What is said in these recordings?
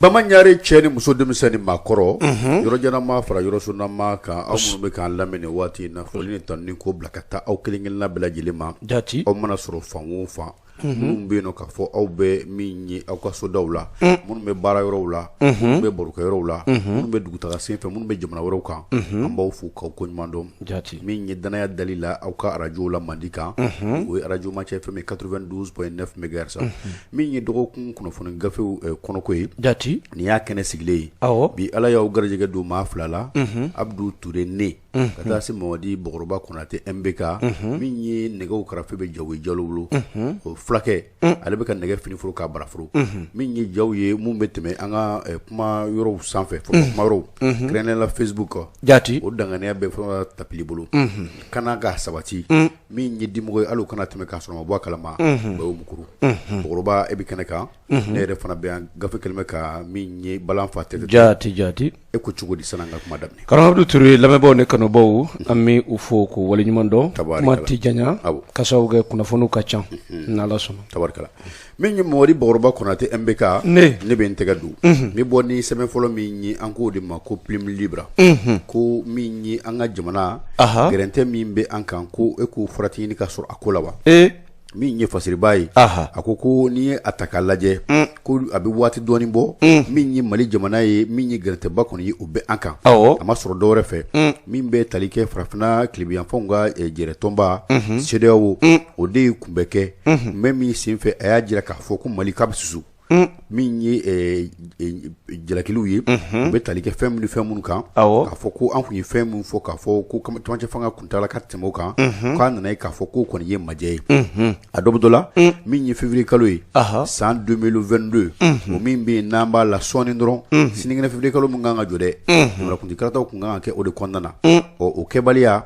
Bamanyare cɛ ni muso denmisɛnnin maakɔrɔ yɔrɔjanama fara yɔrɔsonama kan aw minnu bɛ k'an lamɛn waati na foli ni tan ni ko bila ka taa aw kelen-kelenna bɛɛ lajɛlen ma jati aw mana sɔrɔ fan o fan minnu bɛ yen nɔ k'a fɔ aw bɛ min ye aw ka sodaw la minnu bɛ baara yɔrɔw la minnu bɛ barokɛyɔrɔw la minnu bɛ dugutaga sen fɛ minnu bɛ jamana wɛrɛw kan an b'aw fo k'aw ko ɲuman dɔn jati min ye danaya dali la aw ka arajow la mandi kan o ye arajo macɛ fɛn min 92.9 MHz min ye dɔgɔkun kunnafoni gafew kɔnɔko ye jati nin y'a kɛnɛ sigilen ye awɔ bi ala y'aw garijɛgɛ don maa fila la Abdou Touré ne ka taa se Mamadi Bɔkɔrɔba Konate MBK min ye nɛgɛw karafe bɛ Jawoyi Jalo bolo o fulakɛ ale bɛ ka nɛgɛ finiforo k'a baraforo min ye jaw ye mun bɛ tɛmɛ an ka kuma yɔrɔw sanfɛ kuma yɔrɔw kɛrɛnkɛrɛnnen la Facebook jati o danganiya bɛ fɛn tapili bolo kana ka sabati min ye dimɔgɔ ye hali kana tɛmɛ k'a sɔrɔ ma bɔ a kalama o y'o mukuru Bɔkɔrɔba e bɛ kɛnɛ kan ne yɛrɛ fana bɛ yan gafe kɛlen bɛ ka min ye balan fa tɛ jati e ko cogo di san'an ka kuma daminɛ karamɔgɔ Abdou Touré lamɛnbaaw ni kanubaw an bɛ u fo k'u waleɲuman dɔn kuma tɛ janya ka sababu kɛ kunnafoniw ka ca n'Ala sɔnna tabarikala min ye Mamadi Bɔkɔrɔba Konate MBK ne bɛ n tɛgɛ don n bɛ bɔ ni sɛbɛn fɔlɔ min ye an k'o de ma ko Plume Libre ko min ye an ka jamana gɛrɛntɛ min bɛ an kan ko e k'o farati ɲini ka sɔrɔ a ko la wa min ye fasiriba ye a ko n'i ye a ta k'a lajɛ ko a bɛ waati dɔɔni bɔ min ye Mali jamana ye min ye gɛrɛntɛba kɔni ye o bɛ an kan a ma sɔrɔ dɔwɛrɛ fɛ min bɛ tali kɛ farafinna tilebiyanfanw ka jɛrɛtɔnba CEDEAO o de ye kunbɛ kɛ mais min sen fɛ a y'a jira k'a fɔ ko Mali k'a bɛ susu min ye jalakiliw ye u bɛ tali kɛ fɛn minnu kan k'a fɔ ko an kun ye fɛn min fɔ k'a fɔ ko camancɛ fanga kuntala ka tɛmɛ o kan k'a nana ye k'a fɔ ko kɔni ye majɛ ye a dɔ bɛ dɔ la min ye février kalo ye san 2022 o min bɛ yen n'an b'a la sɔɔni dɔrɔn sinikɛnɛ février kalo min kan ka jɔ dɛ jamanakuntikarataw kun kan ka kɛ o de kɔnɔna na o kɛbaliya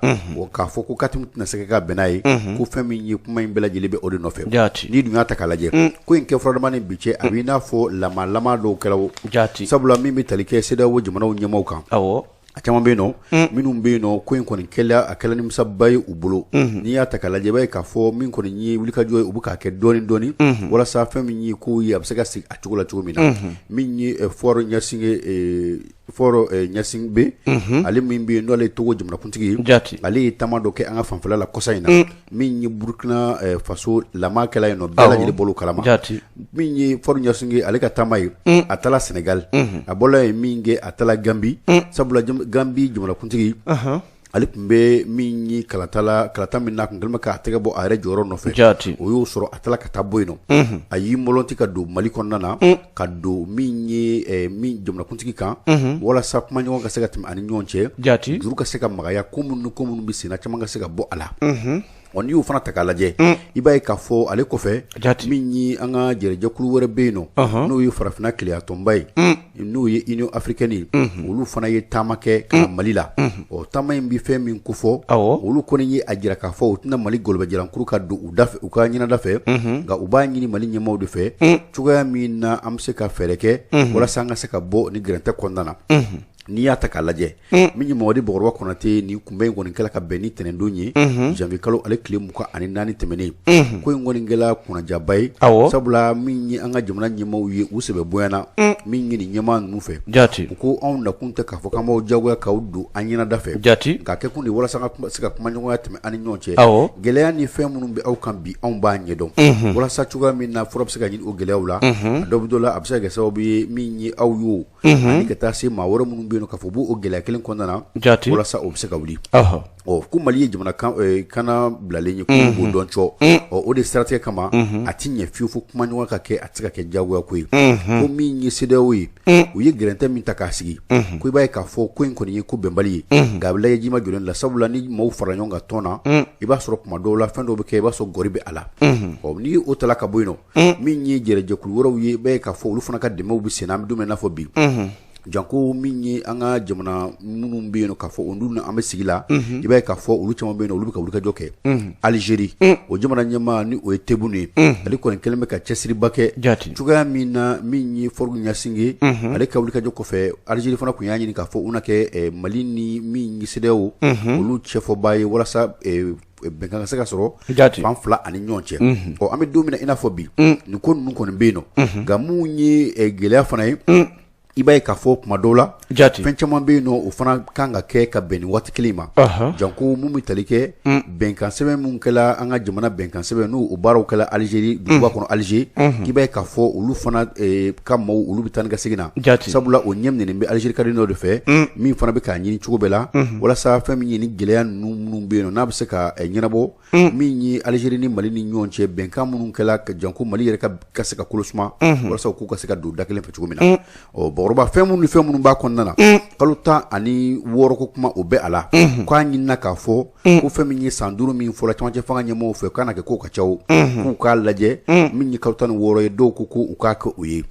k'a fɔ ko kati tɛna se ka bɛn n'a ye ko fɛn min ye kuma in bɛɛ lajɛlen bɛ o de nɔfɛ n'i dun y'a ta k'a lajɛ ko in kɛ fɔradama ni bi cɛ a bɛ i n'a fɔ lama dɔw kɛra sabula min bɛ tali kɛ CEDEAO jamanaw ɲɛmaw kan a caman bɛ yen nɔ minnu bɛ yen nɔ ko in kɔni a kɛla nimisaba ye u bolo n'i y'a ta k'a lajɛ i b'a ye k'a fɔ min kɔni ye wulikajɔ ye u bɛ k'a kɛ dɔɔni walasa fɛn min ye ko ye a bɛ se ka sigi a cogo la cogo min na min ye fɔrɔ Ɲasin be ale min bɛ yen n'ale ye Togo jamanakuntigi ye ale ye taama dɔ kɛ an ka fanfɛla la kɔsa in na min ye Burkina Faso lamakɛla yen nɔ bɛɛ lajɛlen bolo kalama min ye fɔrɔ Ɲasin ale ka taama ye a taala Sénégal a bɔla yen min kɛ a taala Gambie sabula Gambie jamanakuntigi ale tun bɛ min ye kalata min na kun kɛlen bɛ k'a tɛgɛ bɔ a yɛrɛ jɔyɔrɔ nɔfɛ o y'o sɔrɔ a taala ka taa bɔ yen nɔ a y'i mɔlɔnti ka don Mali kɔnɔna na ka don min ye min jamanakuntigi kan walasa kuma ɲɔgɔn ka se ka tɛmɛ ani ɲɔgɔn cɛ juru ka se ka magaya ko minnu bɛ senna caman ka se ka bɔ a la n'i y'o fana ta k'a lajɛ i b'a ye k'a fɔ ale kɔfɛ min ye an ka jɛrɛjɛkulu wɛrɛ bɛ yen nɔ n'o ye farafinna keleyatɔnba ye n'o ye Union africaine olu fana ye taama kɛ ka na Mali la taama in bɛ fɛn min ko fɔ olu kɔni ye a jira k'a fɔ u tɛna Mali gɔlɔbɛjalankuru ka don u ka ɲɛnada fɛ nka u b'a ɲini Mali ɲɛmaaw de fɛ cogoya min na an bɛ se ka fɛɛrɛ kɛ walasa an ka se ka bɔ ni gɛrɛntɛ kɔnɔna na n'i y'a ta k'a lajɛ min ye Mamadi Bɔkɔrɔba Konate ni kunbɛ in kɔni kɛla ka bɛn ni tɛnɛndon ye janvier kalo ale tile 24 tɛmɛnen ko in kɔni kɛla kunnajaba ye sabula min ye an ka jamana ɲɛmaaw ye u sɛbɛ bonyana min ye nin ɲɛmaa ninnu fɛ u ko anw nakun tɛ k'a fɔ k'an b'aw diyagoya k'aw don an ɲɛnada fɛ k'a kɛ kun de walasa an ka se ka kuma ɲɔgɔnya tɛmɛ an ni ɲɔgɔn cɛ gɛlɛya ni fɛn minnu bɛ aw kan bi anw b'a ɲɛdɔn walasa cogoya min na fura bɛ se ka ɲini o gɛlɛyaw la a dɔ bɛ dɔ la a bɛ se ka kɛ sababu ye min ye aw y'o ani ka taa se maa wɛrɛ minnu bɛ yen nɔ k'a fɔ o gɛlɛya kelen kɔnɔna na walasa o bɛ se ka wuli ko Mali ye jamana kana bilalen ye ko b'o dɔn cɔ o de siratigɛ kama a ti ɲɛ fiyewu fo kuma ɲɔgɔn ka kɛ a tɛ se ka kɛ diyagoya ko ye ko min ye CEDEAO ye u ye gɛrɛntɛ min ta k'a sigi ko i b'a ye k'a fɔ ko in kɔni ye ko bɛnbali ye nka a bɛ lajɛ ji ma jɔlen la sabula ni maaw fara ɲɔgɔn kan tɔn na i b'a sɔrɔ kuma dɔw la fɛn dɔw bɛ kɛ i b'a sɔrɔ gɔri bɛ a la n'i o tala ka bɔ yen nɔ min ye jɛrɛjɛkulu wɛrɛw ye i b'a ye k'a fɔ olu fana ka dɛmɛw bɛ sen na an bɛ don min na i n'a fɔ bi janko min ye an ka jamana minnu bɛ yen nɔ k'a fɔ olu ni an bɛ sigi la i b'a ye k'a fɔ olu caman bɛ yen nɔ olu bɛ ka wulikajɔ kɛ Algérie o jamana ɲɛmaa ni o ye Tebboune ye ale kɔni kɛlen bɛ ka cɛsiriba kɛ cogoya min na min ye Faure Gnassingbé ale ka wulikajɔ kɔfɛ Algérie fana tun y'a ɲini k'a fɔ u na kɛ Mali ni min ye CEDEAO olu cɛfɔba ye walasa bɛnkan ka se ka sɔrɔ fan fila ani ɲɔgɔn cɛ an bɛ don min na i n'a fɔ bi nin ko ninnu kɔni bɛ yen nɔ nka mun ye gɛlɛya fana ye i b'a ye k'a fɔ kuma dɔw la fɛn caman bɛ yen nɔ o fana kan ka kɛ ka bɛn ni waati kelen ma janko mun bɛ tali kɛ bɛnkan sɛbɛn mun kɛla an ka jamana bɛnkan sɛbɛn n'o o baaraw kɛla Algérie duguba kɔnɔ Alger k'i b'a ye k'a fɔ olu fana ka maaw olu bɛ taa ni ka segin na sabula o ɲɛ minɛnen bɛ Algérie kadinaw de fɛ min fana bɛ k'a ɲini cogo bɛɛ la walasa fɛn min ye ni gɛlɛya ninnu minnu bɛ yen nɔ n'a bɛ se ka ɲɛnabɔ min ye Algérie ni Mali ni ɲɔgɔn cɛ bɛnkan minnu kɛla janko Mali yɛrɛ ka se ka kolo suma walasa u k'u ka se ka don da kelen fɛ cogo min na bɔkɔrɔba fɛn minnu b'a kɔnɔna na kalo 16 ko kuma o bɛ a la k'a ɲinina k'a fɔ ko fɛn min ye san 5 min fɔla camancɛ fanga ɲɛmɔgɔw fɛ k'a na kɛ ko ka ca k'u k'a lajɛ min ye kalo 16 ye dɔw ko u k'a kɛ o ye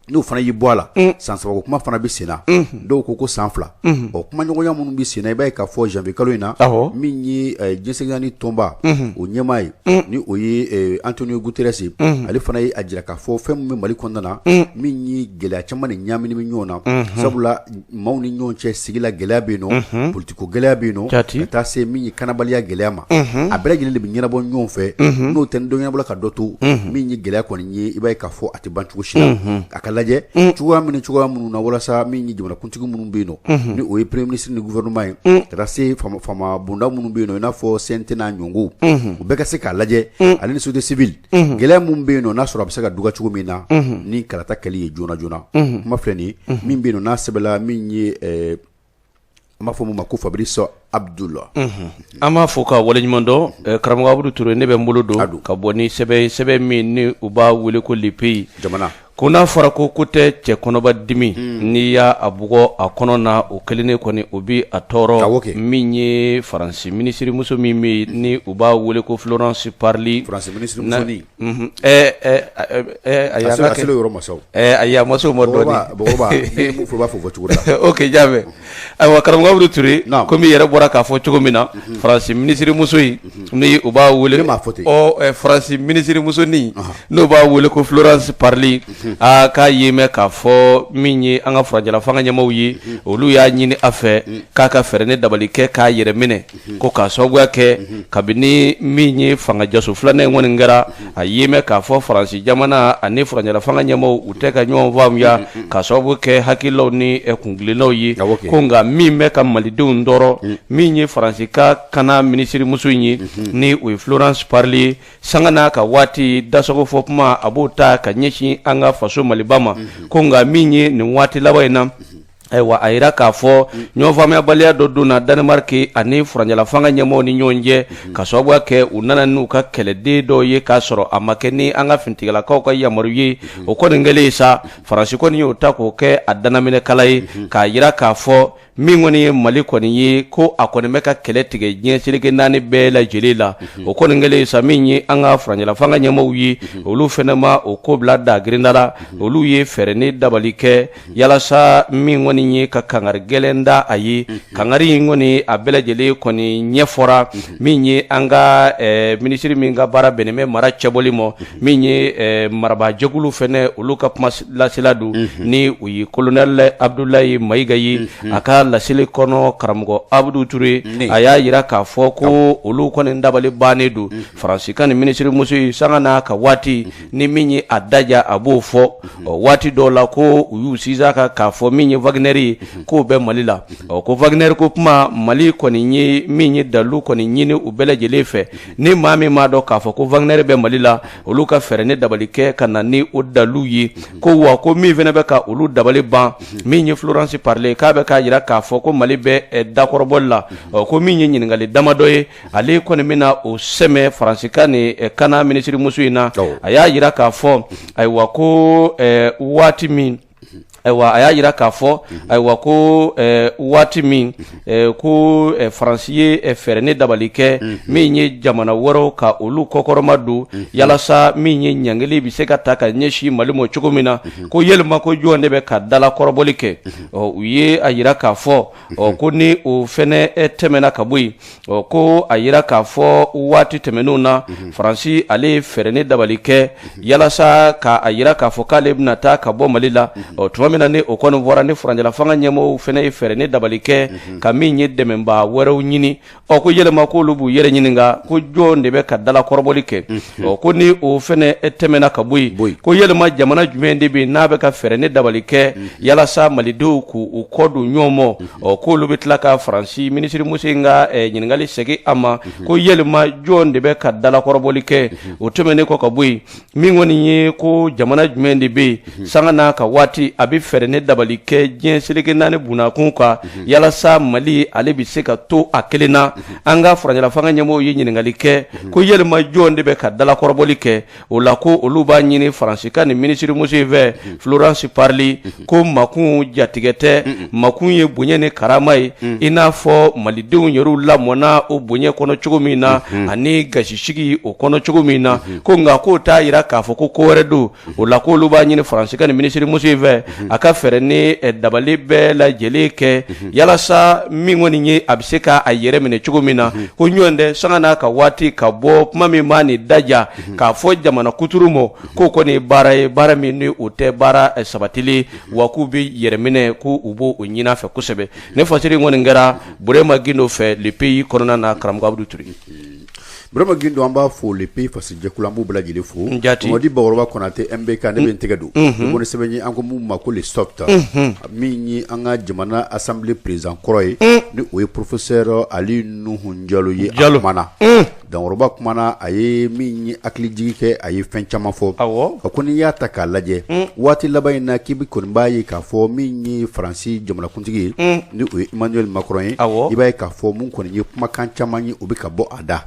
n'o fana y'i bɔ a la san 3 kuma fana bɛ sen na dɔw ko san 2 kuma ɲɔgɔnya minnu bɛ sen na i b'a ye k'a fɔ janvier kalo in na min ye jɛnsɛgɛnani tɔnba o ɲɛmaa ye ni o ye Antonio Guterres ye ale fana ye a jira k'a fɔ fɛn min bɛ Mali kɔnɔna na min ye gɛlɛya caman de ɲaamini bɛ ɲɔgɔn na sabula maaw ni ɲɔgɔn cɛ sigila gɛlɛya bɛ yen nɔ politiko gɛlɛya bɛ yen nɔ ka taa se min ye kanabaliya gɛlɛya ma a bɛɛ lajɛlen de bɛ ɲɛnabɔ ɲɔgɔn fɛ n'o tɛ ni dɔ ɲɛnabɔla ka dɔ to min ye gɛlɛya kɔni ye i b'a ye k'a fɔ a tɛ ban cogo si la a ka lajɛ cogoya minnu na walasa min ye jamanakuntigi minnu bɛ yen nɔ ni o ye premier ministre ni gouvernement ye ka taa se fama bonda minnu bɛ yen nɔ i n'a fɔ CNT n'a ɲɔngo u bɛɛ ka se k'a lajɛ ale ni société civile gɛlɛya minnu bɛ yen nɔ n'a sɔrɔ a bɛ se ka duga cogo min na ni kalata kɛli ye joona joona kuma filɛ nin ye min bɛ yen nɔ n'a sɛbɛnla min ye an b'a fɔ mun ma ko Fabrice Abdoul an b'a fɔ ka waleɲuman dɔn karamɔgɔ Abudu Ture ne bɛ n bolo don ka bɔ ni sɛbɛn min ni u b'a wele ko le pays jamana ko n'a fɔra ko tɛ cɛ kɔnɔba dimi n'i y'a bugɔ a kɔnɔ na o kelen kɔni o bi a tɔɔrɔ min ye Faransi minisiri muso min bɛ ni u b'a wele ko Florence Parly Faransi minisiri musoni ayi a maso ma dɔɔni bɔgɔba mun fɔ b'a fɔ cogo la ok jaabi ayiwa karamɔgɔ Abudu Ture komi yɛrɛ bɔra k'a fɔ cogo min na Faransi minisiri muso in ni u b'a wele Faransi minisiri musoni n'o b'a wele ko Florence Parly k'a ye mɛn k'a fɔ min ye an ka farajɛla fanga ɲɛmɔgɔw ye olu y'a ɲini a fɛ k'a ka fɛɛrɛ ni dabali kɛ k'a yɛrɛ minɛ ko k'a sababuya kɛ kabini min ye fangajaso filanan in kɔni kɛra a ye mɛn k'a fɔ Faransi jamana ani farajɛla fanga ɲɛmɔgɔw u tɛ ka ɲɔgɔn faamuya k'a sababu kɛ hakililaw ni kungilennaw ye ko nka min bɛ ka malidenw tɔɔrɔ min ye Faransi ka kana minisiri muso in ye ni o ye Florence Parly sanga n'a ka waati dasago fɔ kuma a b'o ta ka ɲɛsin an ka faso Maliba ma ko nka min ye nin waati laban in na ayiwa a yira k'a fɔ ɲɔgɔn faamuyabaliya dɔ donna Danemark ani furanjala fanga ɲɛmɔgɔw ni ɲɔgɔn cɛ ka sababuya kɛ u nana n'u ka kɛlɛden dɔw ye k'a sɔrɔ a ma kɛ ni an ka finitigalakaw ka yamaru ye o kɔni kɛlen sa Faransi kɔni y'o ta k'o kɛ a danaminɛkala ye k'a yira k'a fɔ min kɔni ye Mali kɔni ye ko a kɔni bɛ ka kɛlɛ tigɛ diɲɛ seleke naani bɛɛ lajɛlen la o kɔni kɛlen sa min ye an ka furanjala fanga ɲɛmɔgɔw ye olu fɛnɛ ma o ko bila dagirinda la olu ye fɛɛrɛ ni dabali kɛ yalasa min kɔni ye ka kangari gɛlɛn da a ye kangari in kɔni a bɛɛ lajɛlen kɔni ɲɛfɔra min ye an ka minisiri min ka baara bɛnnen bɛ mara cɛbɔli ma min ye marabajɛkulu fɛnɛ olu ka kuma lasela don ni o ye colonel Abdoulaye Mayiga ye a ka laseli kɔnɔ karamɔgɔ Abudu Ture a y'a yira k'a fɔ ko olu kɔni dabali bannen don Faransi ka ni minisiri muso ye sanga n'a ka waati ni min ye a daja a b'o fɔ waati dɔw la ko u y'u sinsin k'a fɔ min ye Wagner ye k'o bɛ Mali la ko Wagner ko kuma Mali kɔni ye min ye dalu kɔni ɲini u bɛɛ lajɛlen fɛ ni maa min m'a dɔn k'a fɔ ko Wagner bɛ Mali la olu ka fɛɛrɛ ni dabali kɛ ka na ni o dalu ye ko wa ko min fɛnɛ bɛ ka olu dabali ban min ye Florence Parly k'a bɛ k'a yira k'a fɔ ko Mali bɛ dakɔrɔbɔli la ko min ye ɲininkali damadɔ ye ale kɔni bɛna o sɛmɛ Faransi ka ni kana minisiri muso in na a y'a yira k'a fɔ ayiwa ko waati min ayiwa a y'a yira k'a fɔ ayiwa ko waati min ko Faransi ye fɛɛrɛ ne dabali kɛ min ye jamana wɛrɛw ka olu kɔkɔrɔma don yalasa min ye ɲangili bɛ se ka ta ka ɲɛsin Mali ma cogo min na ko yɛlɛma ko jɔn de bɛ ka dala kɔrɔbɔli kɛ u ye a yira k'a fɔ ko ni o fɛnɛ tɛmɛna ka bɔ yen ko a yira k'a fɔ waati tɛmɛnenw na Faransi ale ye fɛɛrɛ ne dabali kɛ yalasa ka a yira k'a fɔ k'ale bɛna taa ka bɔ Mali la tuma min na ni o kɔni fɔra ni faranjala fanga ɲɛmɔgɔw fɛnɛ ye fɛɛrɛ ne dabali kɛ ka min ye dɛmɛbaa wɛrɛw ɲini ko yɛlɛma ko olu b'u yɛrɛ ɲininka ko jɔn de bɛ ka dala kɔrɔbɔli kɛ ko ni o fɛnɛ tɛmɛna ka bɔ yen ko yɛlɛma jamana jumɛn de bɛ yen n'a bɛ ka fɛɛrɛ ne dabali kɛ yalasa malidenw k'u kɔ don ɲɔgɔn ma ko olu bɛ tila ka Faransi minisiri Muso in ka ɲininkali segin a ma ko yɛlɛma jɔn de bɛ ka dala kɔrɔbɔli kɛ o tɛmɛnen kɔ ka bɔ yen min kɔni ye ko jamana jumɛn de bɛ yen sanga n'a ka waati a bɛ fɛɛrɛ ne dabali kɛ diɲɛ seleke naani bunakun kan yalasa Mali ale bɛ se ka to a kelen na an ka faranjala fanga ɲɛmɔgɔw ye ɲininkali kɛ ko yɛlɛma jɔn de bɛ ka dala kɔrɔbɔli kɛ o la ko olu b'a ɲini Faransi ka ni minisiri Muso in fɛ Florence Parly ko makun jatigɛ tɛ makun ye bonya ni karama ye i n'a fɔ malidenw yɛrɛw lamɔna o bonya kɔnɔ cogo min na ani gasisigi o kɔnɔ cogo min na ko nka k'o t'a yira k'a fɔ ko wɛrɛ don o la ko olu b'a ɲini Faransi ka ni minisiri Muso in fɛ a ka fɛɛrɛ ni dabali bɛɛ lajɛlen kɛ yalasa min kɔni ye a bɛ se k'a yɛrɛ minɛ cogo min na ko ɲɔgɔn tɛ sanga n'a ka waati ka bɔ kuma min b'a ni daja k'a fɔ jamana kuturu ma k'o kɔni ye baara ye baara min ni o tɛ baara sabatili wa k'u bɛ yɛrɛ minɛ ko u b'o ɲini a fɛ kosɛbɛ ne fasiri kɔni kɛra Burema Gindo fɛ le pays kɔnɔna na karamɔgɔ Abudu Ture. Burema Gindo an b'a fo le pays fasijɛkulu an b'u bɛɛ lajɛlen fo Mamadi Bakɔrɔba Konate MBK ne bɛ n tɛgɛ don ko ni sɛbɛn ye an ko mun ma ko le SOFT min ye an ka jamana assemblée président kɔrɔ ye ni o ye professeur Ali Nuhu Jalo ye a kumana Dankɔrɔba kumana a ye min ye hakilijigi kɛ a ye fɛn caman fɔ a ko n'i y'a ta k'a lajɛ waati laban in na k'i bɛ kɔni b'a ye k'a fɔ min ye Faransi jamanakuntigi ye ni o ye Emmanuel Macron ye i b'a ye k'a fɔ mun kɔni ye kumakan caman ye o bɛ ka bɔ a da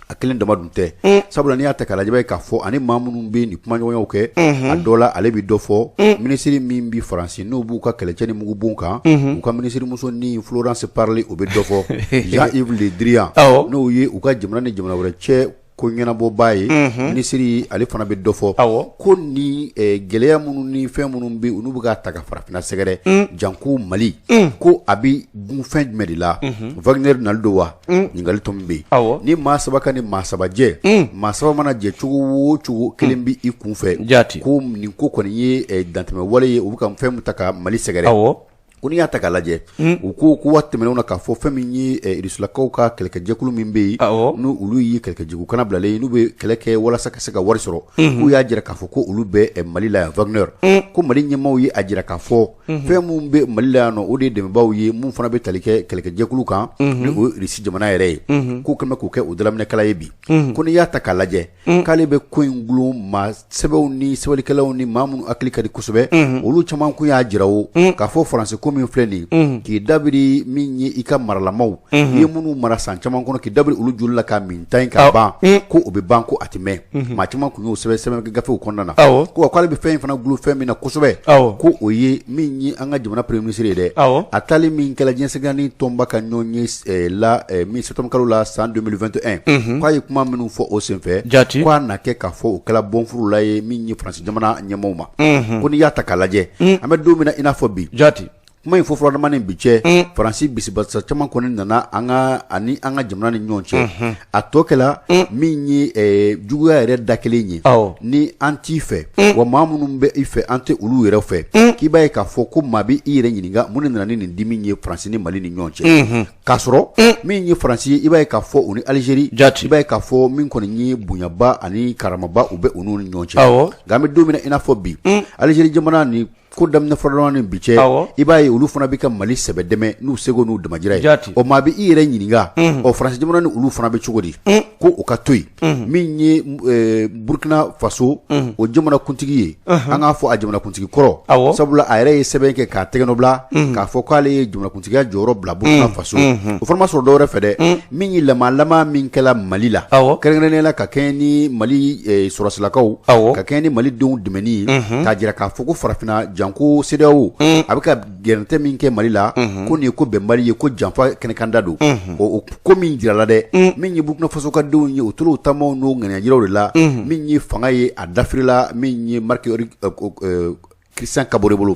a kelen dama dun tɛ sabula n'i y'a ta k'a lajɛ i b'a ye k'a fɔ ani maa minnu bɛ nin kumaɲɔgɔnyaw kɛ a dɔ la ale bɛ dɔ fɔ minisiri min bɛ Faransi n'u b'u ka kɛlɛcɛ ni mugubon kan u ka minisiri muso ni Florence Parly o bɛ dɔ fɔ Jean-Yves Le Drian n'o ye u ka jamana ni jamana wɛrɛ cɛ ko ɲɛnabɔbaa ye minisiri ale fana bɛ dɔ fɔ ko ni gɛlɛya minnu ni fɛn minnu bɛ olu bɛ ka ta ka farafinna sɛgɛrɛ janko Mali ko a bɛ gunfɛn jumɛn de la Wagner nali don wa ɲininkali tɔ min bɛ yen ni maa saba ka ni maa saba jɛ maa saba mana jɛ cogo o cogo kelen bɛ i kun fɛ ko nin ko kɔni ye dantɛmɛ wale ye u bɛ ka fɛn min ta ka Mali sɛgɛrɛ ko n'i y'a ta k'a lajɛ u ko waati tɛmɛnenw na k'a fɔ fɛn min ye Rusilakaw ka kɛlɛkɛjɛkulu min bɛ yen n'u olu ye kɛlɛkɛjugu kana bilalen n'u bɛ kɛlɛ kɛ walasa ka se ka wari sɔrɔ k'u y'a jira k'a fɔ ko olu bɛ Mali la yan Wagner ko Mali ɲɛmaaw ye a jira k'a fɔ fɛn minnu bɛ Mali la yan nɔ o de ye dɛmɛbaaw ye mun fana bɛ tali kɛ kɛlɛkɛjɛkulu kan ni o ye Rusi jamana yɛrɛ ye k'u kɛlen bɛ k'u kɛ o dalaminɛkɛla ye bi ko n'i y'a ta k'a lajɛ k'ale bɛ ko in gulon maa sɛbɛnw ni sɛbɛnnikɛlaw ni maa minnu hakili ka di kosɛbɛ olu caman kun y'a jira o k'a fɔ Faransi ko min filɛ nin k'i dabiri min ye i ka maralamaw i ye minnu mara san caman kɔnɔ k'i dabiri olu joli la ka min ta in ka ban ko o bɛ ban ko a tɛ mɛn maa caman kun y'o sɛbɛn gafew kɔnɔna na ko k'ale bɛ fɛn in fana gulon fɛn min na kosɛbɛ ko o ye min ye an ka jamana premier ministre ye dɛ a taali min kɛla diɲɛsɛgɛrɛ tɔnba ka ɲɔgɔn ye min septembre kalo la san 2021 k'a ye kuma minnu fɔ o senfɛ k'a na kɛ k'a fɔ o kɛla bɔnfuru la ye min ye Faransi jamana ɲɛmaaw ma ko n'i y'a ta k'a lajɛ an bɛ don min na i n'a fɔ bi kuma in fɔfɔradama ni bi cɛ Faransi bisibasa caman kɔni nana ani an ka jamana ni ɲɔgɔn cɛ a tɔ kɛla min ye juguya yɛrɛ da kelen ye ni an t'i fɛ wa maa minnu bɛ i fɛ an tɛ olu yɛrɛ fɛ k'i b'a ye k'a fɔ ko maa bɛ i yɛrɛ ɲininka mun de nana ni nin dimi ye Faransi ni Mali ni ɲɔgɔn cɛ k'a sɔrɔ min ye Faransi ye i b'a ye k'a fɔ u ni Algérie i b'a ye k'a fɔ min kɔni ye bonyaba ani karamaba u bɛ u n'u ni ɲɔgɔn cɛ nka an bɛ don min na i n'a fɔ bi Algérie jamana ni ko daminɛ fɔlɔlɔn ni bi cɛ i b'a ye olu fana bɛ ka Mali sɛbɛ dɛmɛ n'u seko n'u damajira ye o maa bɛ i yɛrɛ ɲininka Faransi jamana ni olu fana bɛ cogo di ko o ka to yen min ye Burkina Faso o jamanakuntigi ye an k'a fɔ a jamanakuntigi kɔrɔ sabula a yɛrɛ ye sɛbɛn kɛ k'a tɛgɛ nɔ bila k'a fɔ k'ale ye jamanakuntigiya jɔyɔrɔ bila Burkina Faso o fana ma sɔrɔ dɔwɛrɛ fɛ dɛ min ye lamalama min kɛla Mali la kɛrɛnkɛrɛnnenya la ka kɛɲɛ ni Mali sɔrɔsilakaw ka kɛɲɛ ni Mali denw dɛmɛni ye k'a jira k'a fɔ ko farafinna janko CEDEAO a bɛ ka gɛrɛntɛ min kɛ Mali la ko nin ye ko bɛnbali ye ko janfa kɛnɛkanda don o ko min jirala dɛ min ye Burkina Faso ka denw ye o tolo tamaw n'o ŋaniyajilaw de la min ye fanga ye a dafirila min ye Marc Christian Kabore bolo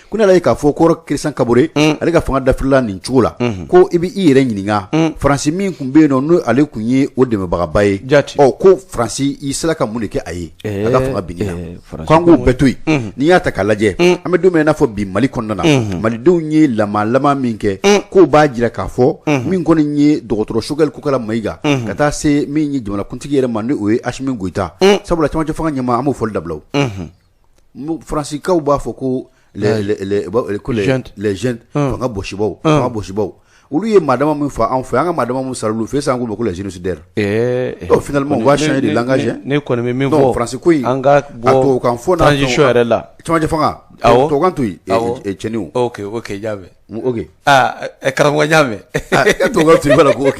ko ne ala ye k'a fɔ ko Christian Kabore ale ka fanga dafirila nin cogo la ko i bɛ i yɛrɛ ɲininka Faransi min kun bɛ yen nɔ n'o ale kun ye o dɛmɛbagaba ye ko Faransi i sera ka mun de kɛ a ye a ka fanga binni na k'an k'o bɛɛ to yen n'i y'a ta k'a lajɛ an bɛ don min i n'a fɔ bi Mali kɔnɔna na malidenw ye lama min kɛ k'o b'a jira k'a fɔ min kɔni ye dɔgɔtɔrɔ Choguel Kokala Mayiga ka taa se min ye jamanakuntigi yɛrɛ ma ni o ye Assimi Goïta sabula camancɛ fanga ɲɛmaa an b'o fɔli dabila Faransikaw b'a fɔ ko les jeunes fanga bɔsibaw olu ye maadama min fa an fɛ an ka maadama min sar'olu fɛ sisan ko les génocidaires finalement on va changer de langage ne kɔni bɛ min fɔ Faransi ko in an ka bɔ transition yɛrɛ la camancɛ fanga tubabukan to yen cɛniw ok jaabi karamɔgɔ ɲaamɛ tubabukan to yen bala ko ok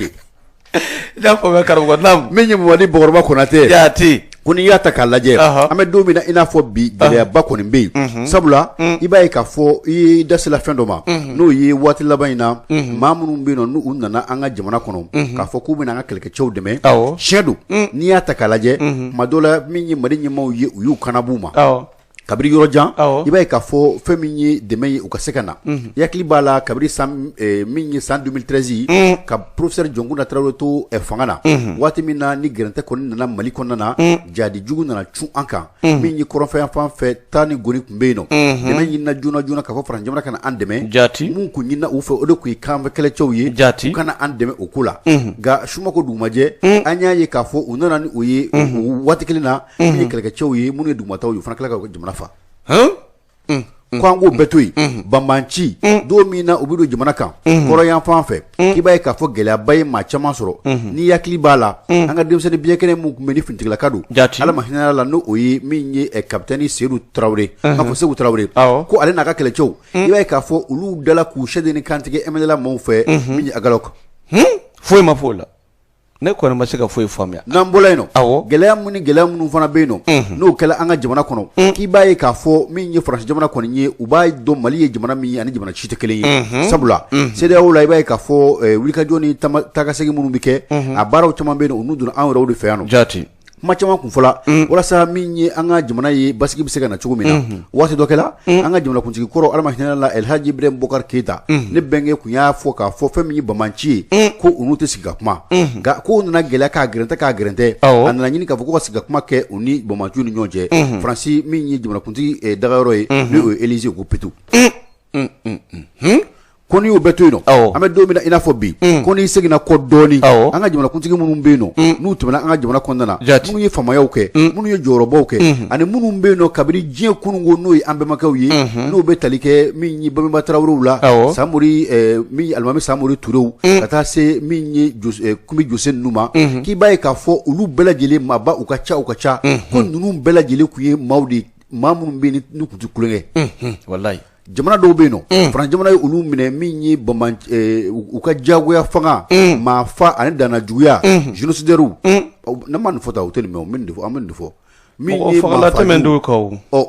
i n'a fɔ karamɔgɔ naam min ye Mamadi Bɔkɔrɔba Konatɛ jaati ko n'i y'a ta k'a lajɛ an bɛ don min na i n'a fɔ bi gɛlɛyaba kɔni bɛ yen sabula i b'a ye k'a fɔ i ye dasela fɛn dɔ ma n'o ye waati laban in na maa minnu bɛ yen nɔ n'u nana an ka jamana kɔnɔ k'a fɔ k'u bɛna an ka kɛlɛkɛcɛw dɛmɛ tiɲɛ don n'i y'a ta k'a lajɛ tuma dɔ la min ye Mali ɲɛmaaw ye u y'u kanab'u ma kabiri yɔrɔ jan i b'a ye k'a fɔ fɛn min ye dɛmɛ ye u ka se ka na i hakili b'a la kabiri min ye san 2013 ka professeur Jɔnkuna Tarawele to fanga na waati min na ni gɛrɛntɛ kɔni nana Mali kɔnɔna na jadi jugu nana cun an kan min ye kɔrɔnfɛn fan fɛ taa ni goni tun bɛ yen nɔ dɛmɛ ɲinina joona k'a fɔ Faransi jamana kana an dɛmɛ mun kun ɲinina u fɛ o de kun ye kanfɛ kɛlɛcɛw ye u kana an dɛmɛ o ko la nka Sumako dugumajɛ an y'a ye k'a fɔ u nana ni o ye waati kelen na min ye kɛlɛkɛcɛw ye minnu ye dugumataw ye u fana tila ka jamana fa ko an k'o bɛɛ to yen banbanci don min na u bɛ don jamana kan kɔrɔyan fan fɛ k'i b'a ye k'a fɔ gɛlɛyaba ye maa caman sɔrɔ n'i hakili b'a la an ka denmisɛnnin biyɛnkɛnɛ mun tun bɛ ni finitigilaka don ala ma hinɛ la n'o o ye min ye kapitɛni Seydou Traoré k'a fɔ Sékou Traoré ko ale n'a ka kɛlɛcɛw i b'a ye k'a fɔ olu dala k'u sɛden ni kantigɛ MNLA maaw fɛ min ye Agalok foyi ma fɔ o la ne kɔni ma se ka foyi faamuya n'an bɔla yen nɔ gɛlɛya minnu fana bɛ yen nɔ n'o kɛla an ka jamana kɔnɔ k'i b'a ye k'a fɔ min ye Faransi jamana kɔni ye u b'a dɔn Mali ye jamana min ye ani jamana ci tɛ kelen ye sabula CEDEAO la i b'a ye k'a fɔ wulikajɔ ni taakasegin minnu bɛ kɛ a baaraw caman bɛ yen nɔ olu donna an yɛrɛw de fɛ yan nɔ kuma caman kun fɔla walasa min ye an ka jamana ye basigi bɛ se ka na cogo min na waati dɔ kɛla an ka jamanakuntigi kɔrɔ ala ma hinɛ la Elhaji Ibrahim Bokar Keita ne bɛnkɛ kun y'a fɔ k'a fɔ fɛn min ye banbanci ye ko olu tɛ sigi ka kuma nka ko nana gɛlɛya k'a gɛrɛntɛ a nana ɲini k'a fɔ ko ka sigi ka kuma kɛ u ni banbanciw ni ɲɔgɔn cɛ Faransi min ye jamanakuntigi dagayɔrɔ ye n'o ye Élysée ko Petu ko n'i y'o bɛɛ to yen nɔ an bɛ don min na i n'a fɔ bi ko n'i seginna kɔ dɔɔni an ka jamanakuntigi minnu bɛ yen nɔ n'u tɛmɛna an ka jamana kɔnɔna na minnu ye famayaw kɛ minnu ye jɔyɔrɔbaw kɛ ani minnu bɛ yen nɔ kabini diɲɛ kununko n'o ye an bɛnbakɛw ye n'o bɛ tali kɛ min ye Banba Tarawelew la Samori min ye Alimami Samori Turew ka taa se min ye Kumi Jose ninnu ma k'i b'a ye k'a fɔ olu bɛɛ lajɛlen maaba u ka ca ko ninnu bɛɛ lajɛlen kun ye maa minnu bɛ yen n'u kun tɛ kulonkɛ wallahi jamana dɔw bɛ yen nɔ Faransi jamana ye olu minɛ min ye u ka jagoya fanga maa fa ani danna juguya génocidaires ne ma nin fɔ ta o tɛ nin mɛn an bɛ nin de fɔ min ye maa fa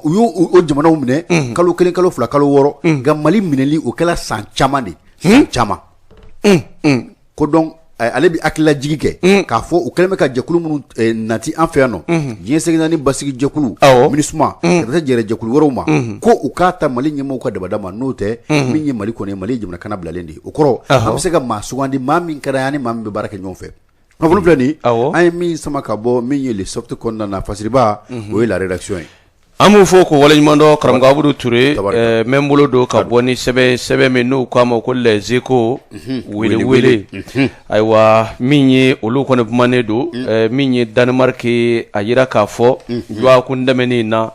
u y'o jamanaw minɛ kalo 1 kalo 2 kalo 6 nka Mali minɛli o kɛla san caman de san caman ko donc ale bɛ hakililajigi kɛ k'a fɔ u kɛlen bɛ ka jɛkulu minnu nati an fɛ yan nɔ diɲɛ segin ni basigi jɛkulu MINUSMA ka taa jɛrɛ jɛkulu wɛrɛw ma ko u k'a ta Mali ɲɛmɔgɔw ka dabada ma n'o tɛ min ye Mali kɔni ye Mali ye jamana kana bilalen de ye o kɔrɔ a bɛ se ka maa sugandi maa min ka d'an ye ani maa min bɛ baara kɛ ɲɔgɔn fɛ kunnafoni filɛ nin an ye min sama ka bɔ min ye le sorti kɔnɔna na fasiriba o ye la rédaction ye an b'u fɔ ko waleɲumandɔ karamɔgɔ Abudu Ture n bɛ n bolo don ka bɔ ni sɛbɛn min n'u k'a ma ko les échos wele ayiwa min ye olu kɔni kumanen don min ye Danemark a yira k'a fɔ juwakun dɛmɛnin na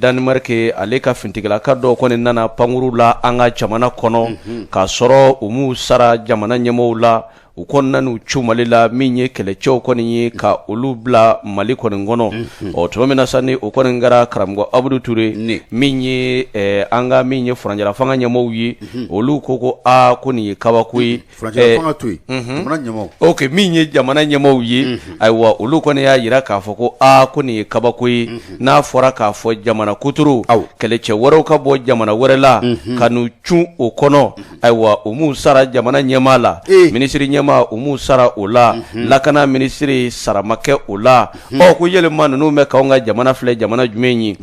Danemark ale ka fintigilaka dɔw kɔni nana pankuru la an ka jamana kɔnɔ k'a sɔrɔ u m'u sara jamana ɲɛmɔgɔw la u kɔnɔna n'u cu Mali la min ye kɛlɛcɛw kɔni ye ka olu bila Mali kɔni kɔnɔ o tuma min na sa ni o kɔni kɛra karamɔgɔ Abudu Ture min ye an ka min ye furanjɛla fanga ɲɛmɔgɔw ye olu ko ko nin ye kabako ye furanjɛla fanga to ye jamana ɲɛmɔgɔ ok min ye jamana ɲɛmɔgɔw ye ayiwa olu kɔni y'a yira k'a fɔ ko ko nin ye kabako ye n'a fɔra k'a fɔ jamana kuturu kɛlɛcɛ wɛrɛw ka bɔ jamana wɛrɛ la ka n'u cun o kɔnɔ ayiwa u m'u sara jamana ɲɛmaa la minisiri ɲɛmaa u m'u sara o la lakana minisiri sara ma kɛ o la ko yɛlɛma ninnu bɛ k'anw ka jamana filɛ jamana jumɛn ye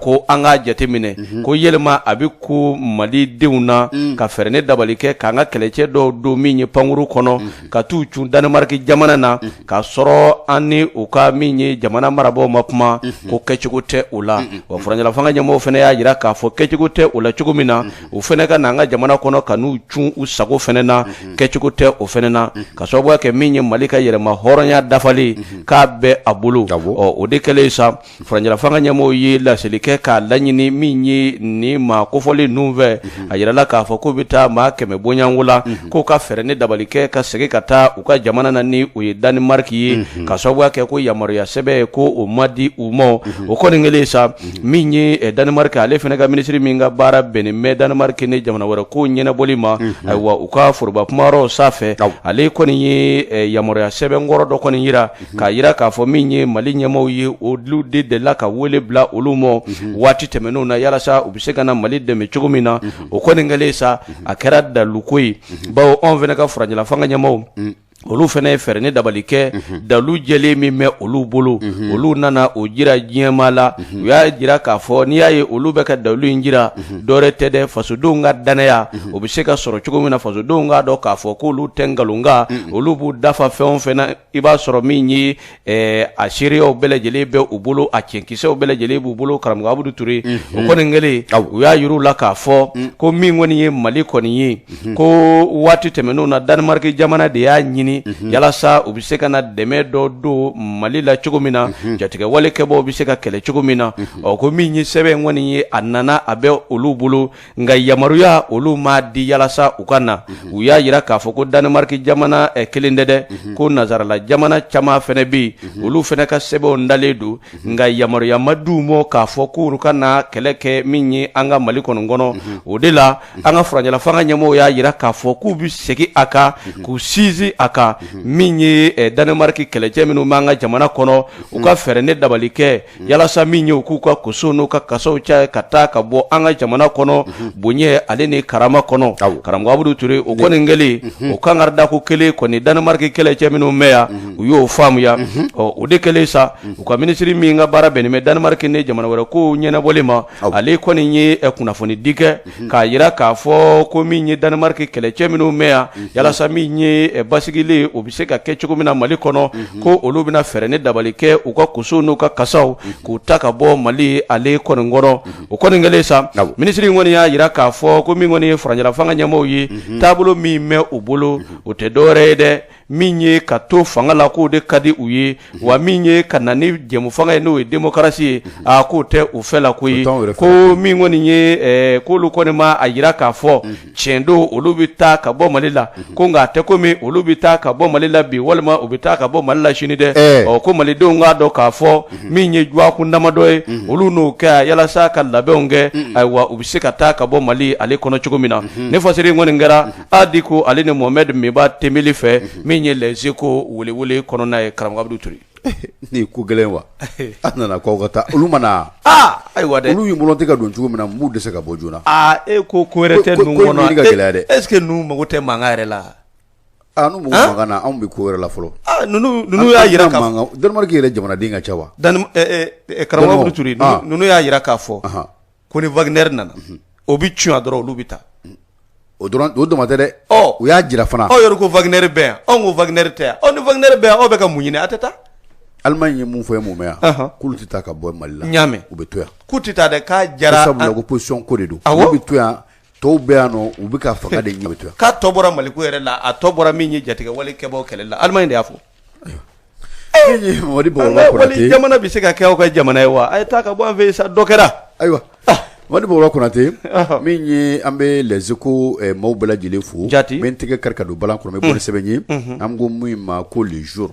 ko an k'a jateminɛ ko yɛlɛma a bɛ ko Mali denw na ka fɛɛrɛ ne dabali kɛ k'an ka kɛlɛcɛ dɔw don min ye pankuru kɔnɔ ka t'u cun Danemark jamana na k'a sɔrɔ an ni u ka min ye jamana marabagaw ma kuma ko kɛcogo tɛ o la wa furanjɛla fanga ɲɛmɔgɔw fana y'a jira k'a fɔ kɛcogo tɛ o la cogo min na u fana ka n'an ka jamana kɔnɔ ka n'u cun u sago fana na kɛcogo tɛ o fana na ka sababuya kɛ min ye Mali ka yɛrɛma hɔrɔnya dafali k'a bɛ a bolo o de kɛlen sa furanjɛla fanga ɲɛmɔgɔw ye laseli kɛ k'a laɲini min ye ni maa kofɔli ninnu fɛ a yirala k'a fɔ k'u bɛ taa maa 100 bɔɲanko la k'u ka fɛɛrɛ ne dabali kɛ ka segin ka taa u ka jamana na ni o ye Danemark ye ka sababuya kɛ ko yamaruya sɛbɛn ko o ma di u ma o kɔni kɛlen sa min ye Danemark ale fana ka minisiri min ka baara bɛnnen bɛ Danemark ni jamana wɛrɛ ko ɲɛnabɔli ma ayiwa u ka foroba kumayɔrɔ sanfɛ ale kɔni ye yamaruya sɛbɛn kɔrɔ dɔ kɔni yira k'a yira k'a fɔ min ye Mali ɲɛmɔgɔw ye olu de delila ka wele bila olu ma waati tɛmɛnenw na yalasa u bɛ se ka na Mali dɛmɛ cogo min na o kɔni kɛlen sa a kɛra daluko ye bawo anw fana ka furanjɛla fanga ɲɛmɔgɔw olu fana ye fɛɛrɛ ne dabali kɛ dalu jɛlen min bɛ olu bolo olu nana o jira diɲɛma la u y'a jira k'a fɔ n'i y'a ye olu bɛ ka dalu in jira dɔwɛrɛ tɛ dɛ fasodenw ka danaya o bɛ se ka sɔrɔ cogo min na fasodenw k'a dɔn k'a fɔ k'olu tɛ nkalonka olu b'u dafa fɛn o fɛn na i b'a sɔrɔ min ye a seereyaw bɛɛ lajɛlen bɛ u bolo a cɛnkisɛw bɛɛ lajɛlen b'u bolo karamɔgɔ Abudu Ture o kɔni kɛlen u y'a yir'u la k'a fɔ ko min kɔni ye Mali kɔni ye ko waati tɛmɛnenw na Danemark jamana de y'a ɲini yalasa u bɛ se ka na dɛmɛ dɔ don Mali la cogo min na jatigɛ wale kɛbaaw bɛ se ka kɛlɛ cogo min na ko min ye sɛbɛn kɔni ye a nana a bɛ olu bolo nka yamaruya olu ma di yalasa u ka na u y'a yira k'a fɔ ko Danemark jamana kelen tɛ dɛ ko nazarala jamana caman fana bɛ yen olu fana ka sɛbɛnw dalen don nka yamaruya ma d'u ma k'a fɔ k'olu ka na kɛlɛ kɛ min ye an ka Mali kɔnɔ o de la an ka furanjɛla fanga ɲɛmɔgɔw y'a yira k'a fɔ k'u bɛ segin a kan k'u sinsin a kan min ye Danemark kɛlɛcɛ minnu b'an ka jamana kɔnɔ u ka fɛɛrɛ ne dabali kɛ yalasa min ye u k'u ka koso n'u ka kasaw cɛ ka taa ka bɔ an ka jamana kɔnɔ bonya ale ni karama kɔnɔ karamɔgɔ Abudu Ture o kɔni kɛlen o kan ka dako kelen kɔni Danemark kɛlɛcɛ minnu bɛ yan u y'o faamuya o de kɛlen sa u ka minisiri min ka baara bɛnnen bɛ Danemark ni jamana wɛrɛ ko ɲɛnabɔli ma ale kɔni ye kunnafoni di kɛ k'a yira k'a fɔ ko min ye Danemark kɛlɛcɛ minnu bɛ yan yalasa min ye basigilen o bɛ se ka kɛ cogo min na Mali kɔnɔ ko olu bɛna fɛɛrɛ ne dabali kɛ u ka koso n'u ka kasaw k'u ta ka bɔ Mali ale kɔni kɔnɔ o kɔni kɛlen sa minisiri kɔni y'a yira k'a fɔ ko min kɔni ye furanjɛla fanga ɲɛmɔgɔw ye taabolo min bɛ u bolo o tɛ dɔwɛrɛ ye dɛ min ye ka to fanga la k'o de ka di u ye wa min ye ka na ni jɛmu fanga ye n'o ye démocratie ye k'o tɛ u fɛ la ko ye ko min kɔni ye k'olu kɔni ma a yira k'a fɔ tiɲɛ don olu bɛ taa ka bɔ Mali la ko nka a tɛ komi olu bɛ taa ka bɔ Mali la bi walima u bɛ taa ka bɔ Mali la sini dɛ ko malidenw k'a dɔn k'a fɔ min ye juwakun damadɔ ye olu n'o kɛ yalasa ka labɛnw kɛ ayiwa u bɛ se ka taa ka bɔ Mali ale kɔnɔ cogo min na ne fasiri kɔni kɛra Diko ale ni Mohamed Miba Tembeli fɛ min ye Les Echos welewele kɔnɔna ye karamɔgɔ Abudu Ture ni ko gɛlɛn wa a nana k'aw ka taa olu mana ayiwa dɛ olu y'u bolo tɛ ka don cogo min na m'u dɛsɛ ka bɔ joona e ko wɛrɛ tɛ ninnu kɔnɔ est ce que ninnu mago tɛ mankan yɛrɛ la n'u mago mankan na anw bɛ ko wɛrɛ la fɔlɔ ninnu y'a yira k'a fɔ Danemark yɛrɛ jamanaden ka ca wa karamɔgɔ Abudu Ture ninnu y'a yira k'a fɔ ko ni Wagner nana o bɛ tiɲɛ dɔrɔn olu bɛ taa o dama tɛ dɛ u y'a jira fana aw yɛrɛ ko Wagner bɛ yan anw ko Wagner tɛ yan ni Wagner bɛ yan aw bɛ ka mun ɲini a tɛ taa Allemagne ye mun fɔ ye mun mɛ yan k'olu tɛ taa ka bɔ Mali la ɲaamɛ u bɛ to yan k'u tɛ taa dɛ k'a jara sabula ko position ko de don olu bɛ to yan tɔw bɛ yan nɔ u bɛ ka fanga de ɲɛ bɛ to yan k'a tɔ bɔra Maliko yɛrɛ la a tɔ bɔra min ye jatigɛ wale kɛbaaw kɛlɛ la Allemagne de y'a fɔ Mɔdi Bɔbɔrɔ Konate jamana bɛ se ka kɛ aw ka jamana ye wa a ye taa ka bɔ an fɛ yen sa dɔ kɛra ayiwa wadi bora konate min ye ambe les échos maw bela jele fo men tege karkado balan ko me bon sebenye am go ma ko le jour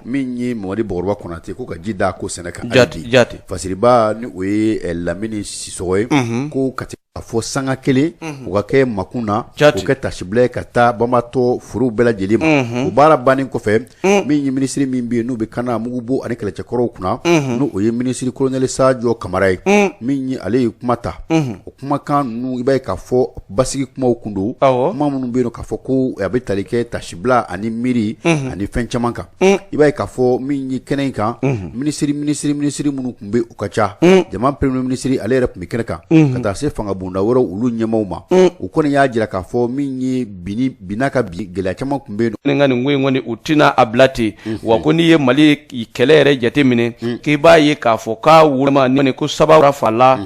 min ye wadi bora konate ko ka jida ko seneka jati fasiriba ni we lamini sisoye ko kati fo sanga kele o ka kɛ makuna o kɛ tasibilɛ ka taa bamato furu bɛɛ lajɛlen ma o baara bannen kɔfɛ min ye minisiri min bɛ yen n'u bɛ kana mugu bɔ ani kɛlɛcɛkɔrɔw kunna n'o o ye minisiri kolonɛli Sadio Kamara ye min ye ale ye kuma ta o kumakan ninnu i b'a ye k'a fɔ basigi kumaw kun don kuma minnu bɛ yen k'a fɔ ko a bɛ tali kɛ tasibila ani miiri ani fɛn caman kan i b'a ye k'a fɔ min ye kɛnɛ in kan minisiri minnu tun bɛ u ka ca jama premier minisiri ale yɛrɛ tun bɛ kɛnɛ kan ka taa se fanga bunda wɛrɛ olu ɲɛmaw ma u kɔni y'a jira k'a fɔ min ye bina ka bi gɛlɛya caman kun bɛ yen nka nin ko in kɔni u tɛna a bila ten wa ko n'i ye Mali kɛlɛ yɛrɛ jate minɛ k'i b'a ye k'a fɔ k'a wulima ni ko sababu fa la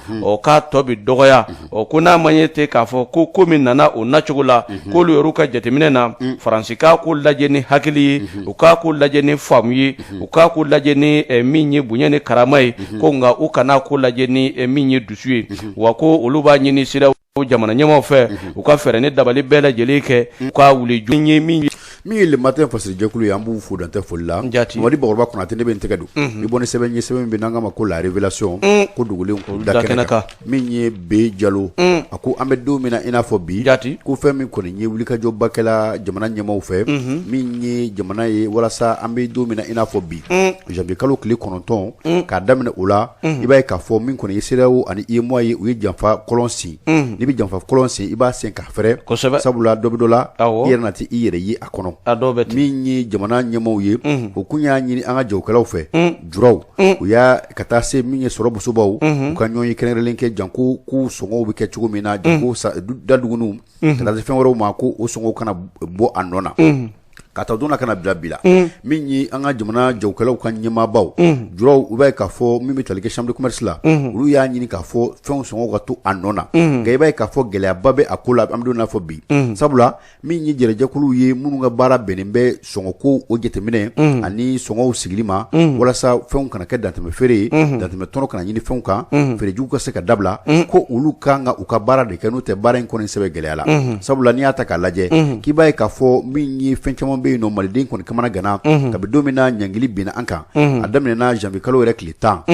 k'a tɔ bɛ dɔgɔya ko n'a ma ɲɛ ten k'a fɔ ko min nana o nacogo la k'olu yɛrɛ ka jateminɛ na Faransi k'a ko lajɛ ni hakili ye u k'a ko lajɛ ni faamu ye u k'a ko lajɛ ni min ye bonya ni karama ye ko nka u kana ko lajɛ ni min ye dusu ye wa ko olu b'a ɲini sira jamana ɲɛmaw fɛ u ka fɛɛrɛ ni dabali bɛɛ lajɛlen kɛ u ka wuli jɔn ye min ye le matin fasiri jɛkulu ye an b'u fo dantɛ foli la Madi Bakɔrɔba Konate ne bɛ n tɛgɛ don ni bɔ ni sɛbɛn ye sɛbɛn min bɛ n'an ka ma ko la révélation ko dogolen ko da kɛnɛ kan min ye B Jalo a ko an bɛ don min na i n'a fɔ bi ko fɛn min kɔni ye wulikajɔba kɛla jamana ɲɛmaw fɛ min ye jamana ye walasa an bɛ don min na i n'a fɔ bi janvier kalo tile 9 k'a daminɛ o la i b'a ye k'a fɔ min kɔni ye CEDEAO ani UEMOA ye u ye janfa kɔlɔn sin n'i bɛ janfa kɔlɔn sin i b'a sen k'a fɛrɛ sabula dɔ bɛ dɔ la i yɛrɛ na tɛ i yɛrɛ ye a kɔnɔ min ye jamana ɲɛmaw ye o kun y'a ɲini an ka jagokɛlaw fɛ juraw u y'a ka taa se min ye sɔrɔ musobaw u ka ɲɔgɔn ye kɛrɛnkɛrɛnlen kɛ janko k'u sɔngɔw bɛ kɛ cogo min na janko daduguniw ka taa se fɛn wɛrɛw ma ko o sɔngɔw kana bɔ a nɔ na ka taa donna kana bila bila min ye an ka jamana jagokɛlaw ka ɲɛmaabaw juraw u b'a ye k'a fɔ min bɛ tali kɛ chambre de commerce la olu y'a ɲini k'a fɔ fɛnw sɔngɔw ka to a nɔ na nka i b'a ye k'a fɔ gɛlɛyaba bɛ a ko la an bɛ don n'a fɔ bi sabula min ye jɛrɛjɛkuluw ye minnu ka baara bɛnnen bɛ sɔngɔko o jateminɛ ani sɔngɔw sigili ma walasa fɛnw kana kɛ dantɛmɛ feere ye dantɛmɛ tɔnɔ kana ɲini fɛnw kan feerejugu ka se ka dabila ko olu kan ka u ka baara de kɛ n'o tɛ baara in kɔni sɛbɛn gɛlɛya la sabula n'i y'a ta k'a lajɛ k'i b'a ye k'a fɔ min ye fɛn caman bɛ yen nɔ maliden kɔni kamana gana kabi don min na ɲangili binna an kan a daminɛna janvier kalo yɛrɛ tile 10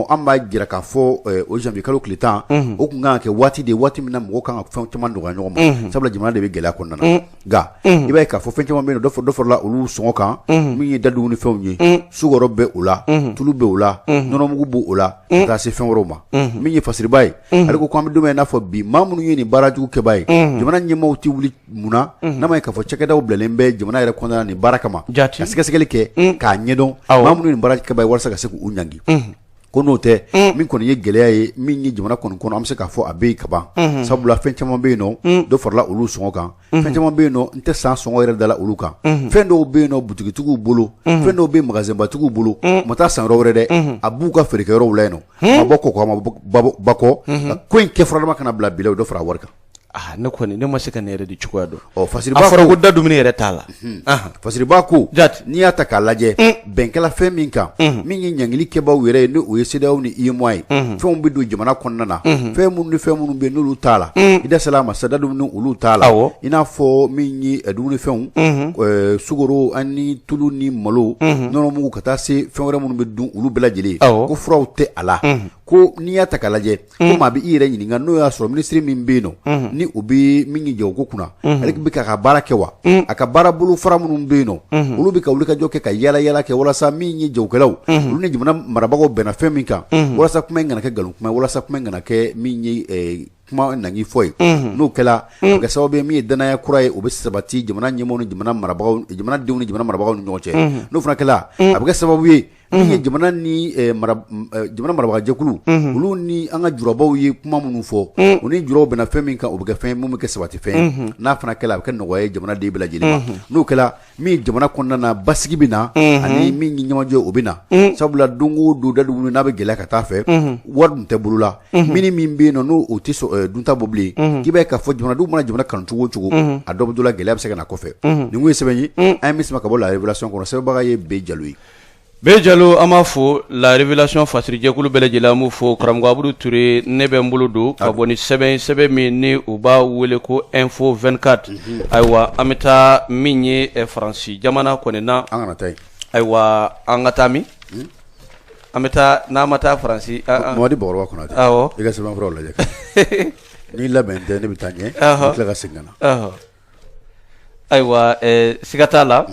an b'a jira k'a fɔ o janvier kalo tile 10 o kun kan ka kɛ waati de waati min na mɔgɔw kan ka fɛn caman nɔgɔya ɲɔgɔn ma sabula jamana de bɛ gɛlɛya kɔnɔna na nka i b'a ye k'a fɔ fɛn caman bɛ yen dɔ farala olu sɔngɔ kan min ye daduguni ni fɛnw ye sukɔrɔ bɛ o la tulu bɛ o la nɔnɔmugu b'o o la ka taa se fɛn wɛrɛw ma min ye fasiriba ye ale ko an bɛ don min n'a fɔ bi maa minnu ye nin baara jugu kɛbaa ye jamana ɲɛmaaw tɛ wuli munna n'a ma ye k'a fɔ cakɛdaw bilalen bɛ jamana yɛrɛ kɔnɔna nin baara kama ka sɛgɛsɛgɛli kɛ k'a ɲɛdɔn maa minnu nin baara kɛbaa ye walasa ka se k'u ɲangi ko n'o tɛ min kɔni ye gɛlɛya ye min ye jamana kɔni kɔnɔ an bɛ se k'a fɔ a bɛ yen ka ban sabula fɛn caman bɛ yen nɔ dɔ farala olu sɔngɔ kan fɛn caman bɛ yen nɔ n tɛ san sɔngɔ yɛrɛ dala olu kan fɛn dɔw bɛ yen nɔ butigitigiw bolo fɛn dɔw bɛ yen magasinbatigiw bolo u ma taa san yɔrɔ wɛrɛ dɛ a b'u ka feerekɛyɔrɔw la yen nɔ a ma bɔ kɔkɔ a ma ba kɔ ko in kɛ fɔlɔma kana bila bila o dɔ fara wari kan ne kɔni ne ma se ka ne yɛrɛ di cogoya dɔn fasiriba a fɔra ko da dumuni yɛrɛ t'a la fasiriba ko n'i y'a ta k'a lajɛ bɛnkɛla fɛn min kan min ye ɲangili kɛbaaw yɛrɛ ye ni o ye CEDEAO ni UEMOA ye fɛnw bɛ don jamana kɔnɔna na fɛn minnu ni fɛn minnu bɛ yen n'olu t'a la i da sela ma da dumuni olu t'a la i n'a fɔ min ye dumunifɛnw sukoro ani tulu ni malo nɔnɔmugu ka taa se fɛn wɛrɛ minnu bɛ dun olu bɛɛ lajɛlen ko furaw tɛ a la ko n'i y'a ta k'a lajɛ ko maa bɛ i yɛrɛ ɲininka n'o y'a sɔrɔ minisiri min bɛ yen nɔ ni o bɛ min ye jago kunna ale bɛ ka baara kɛ wa a ka baara bolo fara minnu bɛ yen nɔ olu bɛ ka wulikajɔ kɛ ka yaala yaala kɛ walasa min ye jagokɛlaw olu ni jamana marabagaw bɛnna fɛn min kan walasa kuma in kana kɛ nkalon kuma walasa kuma in kana kɛ min ye kuma nangi fɔ ye n'o kɛla o kɛ sababu ye min ye danaya kura ye o bɛ sabati jamana ɲɛmaaw ni jamanadenw ni jamana marabagaw ni ɲɔgɔn cɛ n'o fana kɛla a bɛ kɛ sababu ye min ye jamana ni jamana marabagajɛkulu olu ni an ka jurabaw ye kuma minnu fɔ u ni juraw bɛnna fɛn min kan o bɛ kɛ fɛn mun bɛ kɛ sabati fɛn n'a fana kɛla a bɛ kɛ nɔgɔya ye jamanaden bɛɛ lajɛlen ma n'o kɛla min jamana kɔnɔna na basigi bɛ na ani min ye ɲɛmajɔ o bɛ na sabula don o don daduguni n'a bɛ gɛlɛya ka taa fɛ wari dun tɛ bolo la min min bɛ yen nɔ n'o o tɛ dunta bɔ bilen k'i b'a ye k'a fɔ jamanadenw mana jamana kanu cogo o cogo a dɔ bɛ dɔ la gɛlɛya bɛ se ka na kɔfɛ nin kun ye sɛbɛn ye an ye min sama ka bɔ la révélation kɔnɔ sɛbɛnbaga ye B Jalo ye Bejalo amafo la révélation fasiri jekulu belejela mu fo karamgo Abdou Touré nebe mbuludu kaboni 7 min u ba wele ko info 24 aywa ameta minye France jamana konena angana tay aywa angatami ameta na mata France modi borwa konate awo iga sema fro la jek ni la bente ne bitanye la ga singana aywa sigatala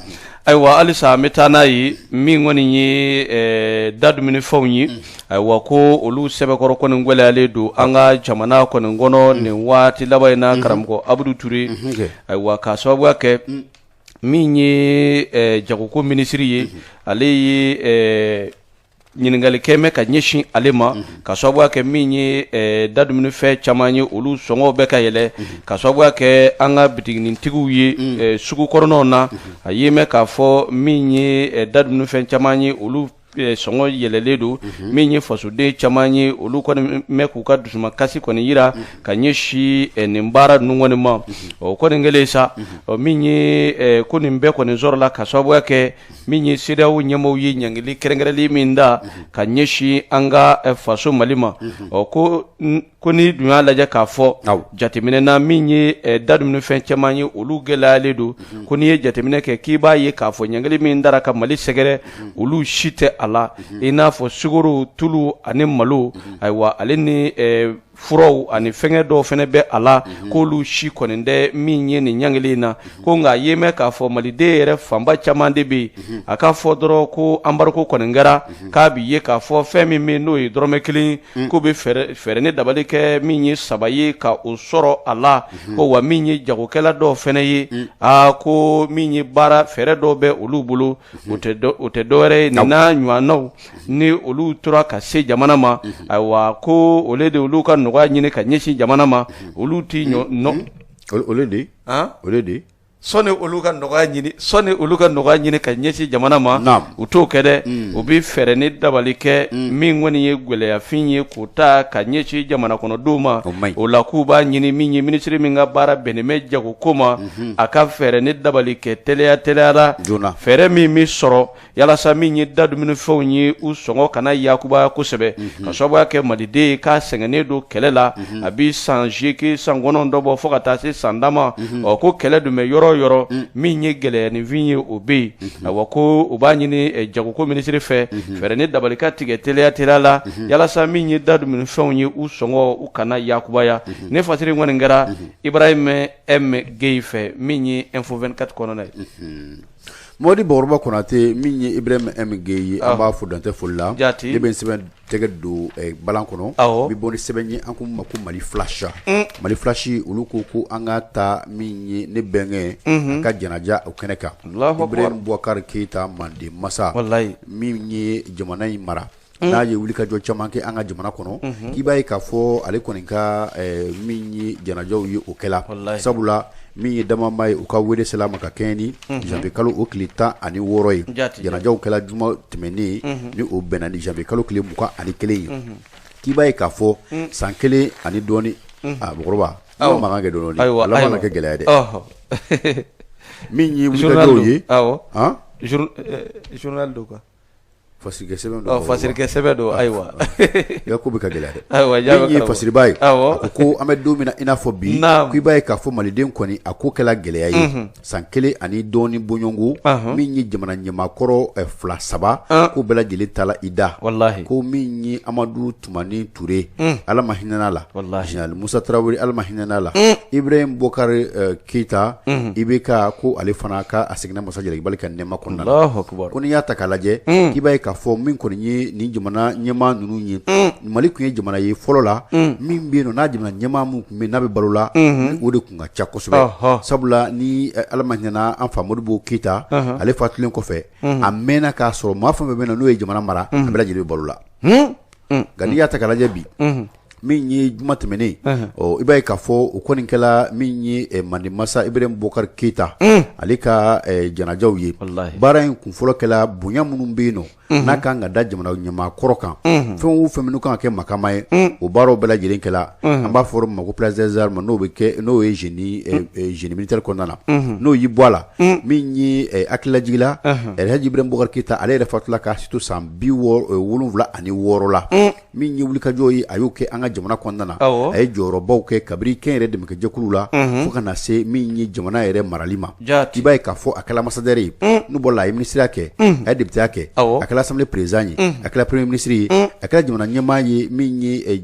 aywa alisa metana yi min woni ni dadu min fawni aywa ko olu sebe koro ko ngwele ale do anga jamana ko ngono ni wati labayna karamgo Abdou Touré aywa ka sababu ke min yi jago ministry yi ale yi ñiningali keme ka ñeshin alema ka sababu ke min yi dadu min fe chamanye olu songo be ka yele ka sababu ke anga bitignin tigu yi sugu korono na ayeme ka fo min yi dadu min fe chamanye olu songo yelele do min yi fasude chamanye olu ko me ku ka dusuma kasi ko ni yira ka nyeshi nimbara nungoni ma o ko ngele sa min yi ko ni be ko ni zorla ka sababu ke min yi sidawu nyamo yi nyangili kerengereli minda ka nyeshi anga faso malima o ko ni dunya laja ka fo jatemine na min yi dadu min fe chamanye olu gelale do ko ni jatemine ke kiba yi ka fo nyangili mindara ka mali segere olu shite ala ina fo suguru tulu ani malo aywa aleni furaw ani fenge do fene be ala ko lu shi konende minye ni nyangeli na ko nga yeme ka fo malide yere famba chamande be aka fo doro ko ambar ko konengara ka bi ye ka fo femi me no yi drome kili ko be fere ne dabale ke minye sabaye ka usoro ala ko wa minye jago kala do fene yi a ko minye bara fere do be ulubulu ute dore ni na nywano ni ulu tura ka se jamana ma aywa ko olede ulu ka no nyine ka nyeshi jamana ma oluti no olede olede sone oluka noga nyine ka nyeshi jamana ma uto kede ubi fere ni dabalike min woni ye gwele ya finye kuta ka nyeshi jamana kono duma ola kuba nyini minye ministry minga bara beneme jago koma aka fere ni dabalike teleara fere mi soro yala sa minye dadu min fonye usongo kana yakuba kusebe ka sobo ke malide ka sengene do kelela abi sanje ki sangono ndobo fokata se sandama o ko kele du me yoro minye gele ni vinye obe awako ubanyini jago ko ministry fe fere ni dabalika tige telala yala sa minye dadu min fonye usongo ukana yakuba ya ne fatiri ngone ngara Ibrahim M Geife minye info 24 kono na modi borba konate minye Ibrahim M Gei amba fudante fulla de ben seben tegedo balan kono bi boni sebenye anku maku mali flashi uluko ko angata minye ne benge ka janaja o keneka Ibrahim Boubacar Keita mande masa wallahi minye jamanai mara na ye wuli ka jo chamanke anga jamana kono kibai ka fo ale koninka minye janaja yi o kela sabula mi dama mai uka wede selama ka keni jambe kalo o klita ani woroi janaja o kela juma temeni ni o benani jambe kalo kle muka ani kele kibai ka fo sankele ani doni bokroba o magange dononi ala mana ke gelade mi ni wuli ka jo yi journal do quoi fasirike sebedo aywa yakubu ka gelade aywa jabe fasiri bay ko amedo mina ina fo bi ku bay ka fo maliden koni akokela geleya yi sankele ani doni bonyongu minyi jamana nyama koro fla saba ko bela jeli tala ida wallahi ko minyi Amadou Toumani Touré ala mahinana la General Moussa Traoré ala mahinana la Ibrahim Boubacar Keita ibeka ko ale fana ka asigna masajele balika nema konna Allahu akbar koni ya takalaje kibay ka fo min ko ni jamana nyema nunu nyi mali kun ye jamana ye folo la min be no na jamana nyema mu kun be na be balola o de kun ga cha kosobe sabula ni almanyana an fa Modibo Keita ale fatulen ko fe amena ka so ma fa be na no ye jamana mara abela jeli balola gani ya takalaje bi min ye juma temene ibay ka fo o konin kala min ye mandi masa Ibrahim Boubacar Keita ale ka janajaw ye bara en kun folo kala bunya munun be no n'a kan ka da jamana ɲɛmaa kɔrɔ kan fɛn o fɛn minnu kan ka kɛ makama ye o baaraw bɛɛ lajɛlen kɛla an b'a fɔ ma ko place des armes n'o ye génie militaire kɔnɔna na n'o y'i bɔ a la min ye hakililajigila Elhaji Ibrahim Boubacar Keita ale yɛrɛ fatula k'a si to san 76 la min ye wulikajɔ ye a y'o kɛ an ka jamana kɔnɔna na a ye jɔyɔrɔbaw kɛ kabiri kɛn yɛrɛ dɛmɛkɛjɛkulu la fo ka na se min ye jamana yɛrɛ marali ma i b'a ye k'a fɔ a kɛla ambassadeur ye n'u bɔra la a ye ministre kɛ a ye député kɛ a kɛla assemblée président ye a kɛla premier ministre ye a kɛla jamana ɲɛmaa ye min ye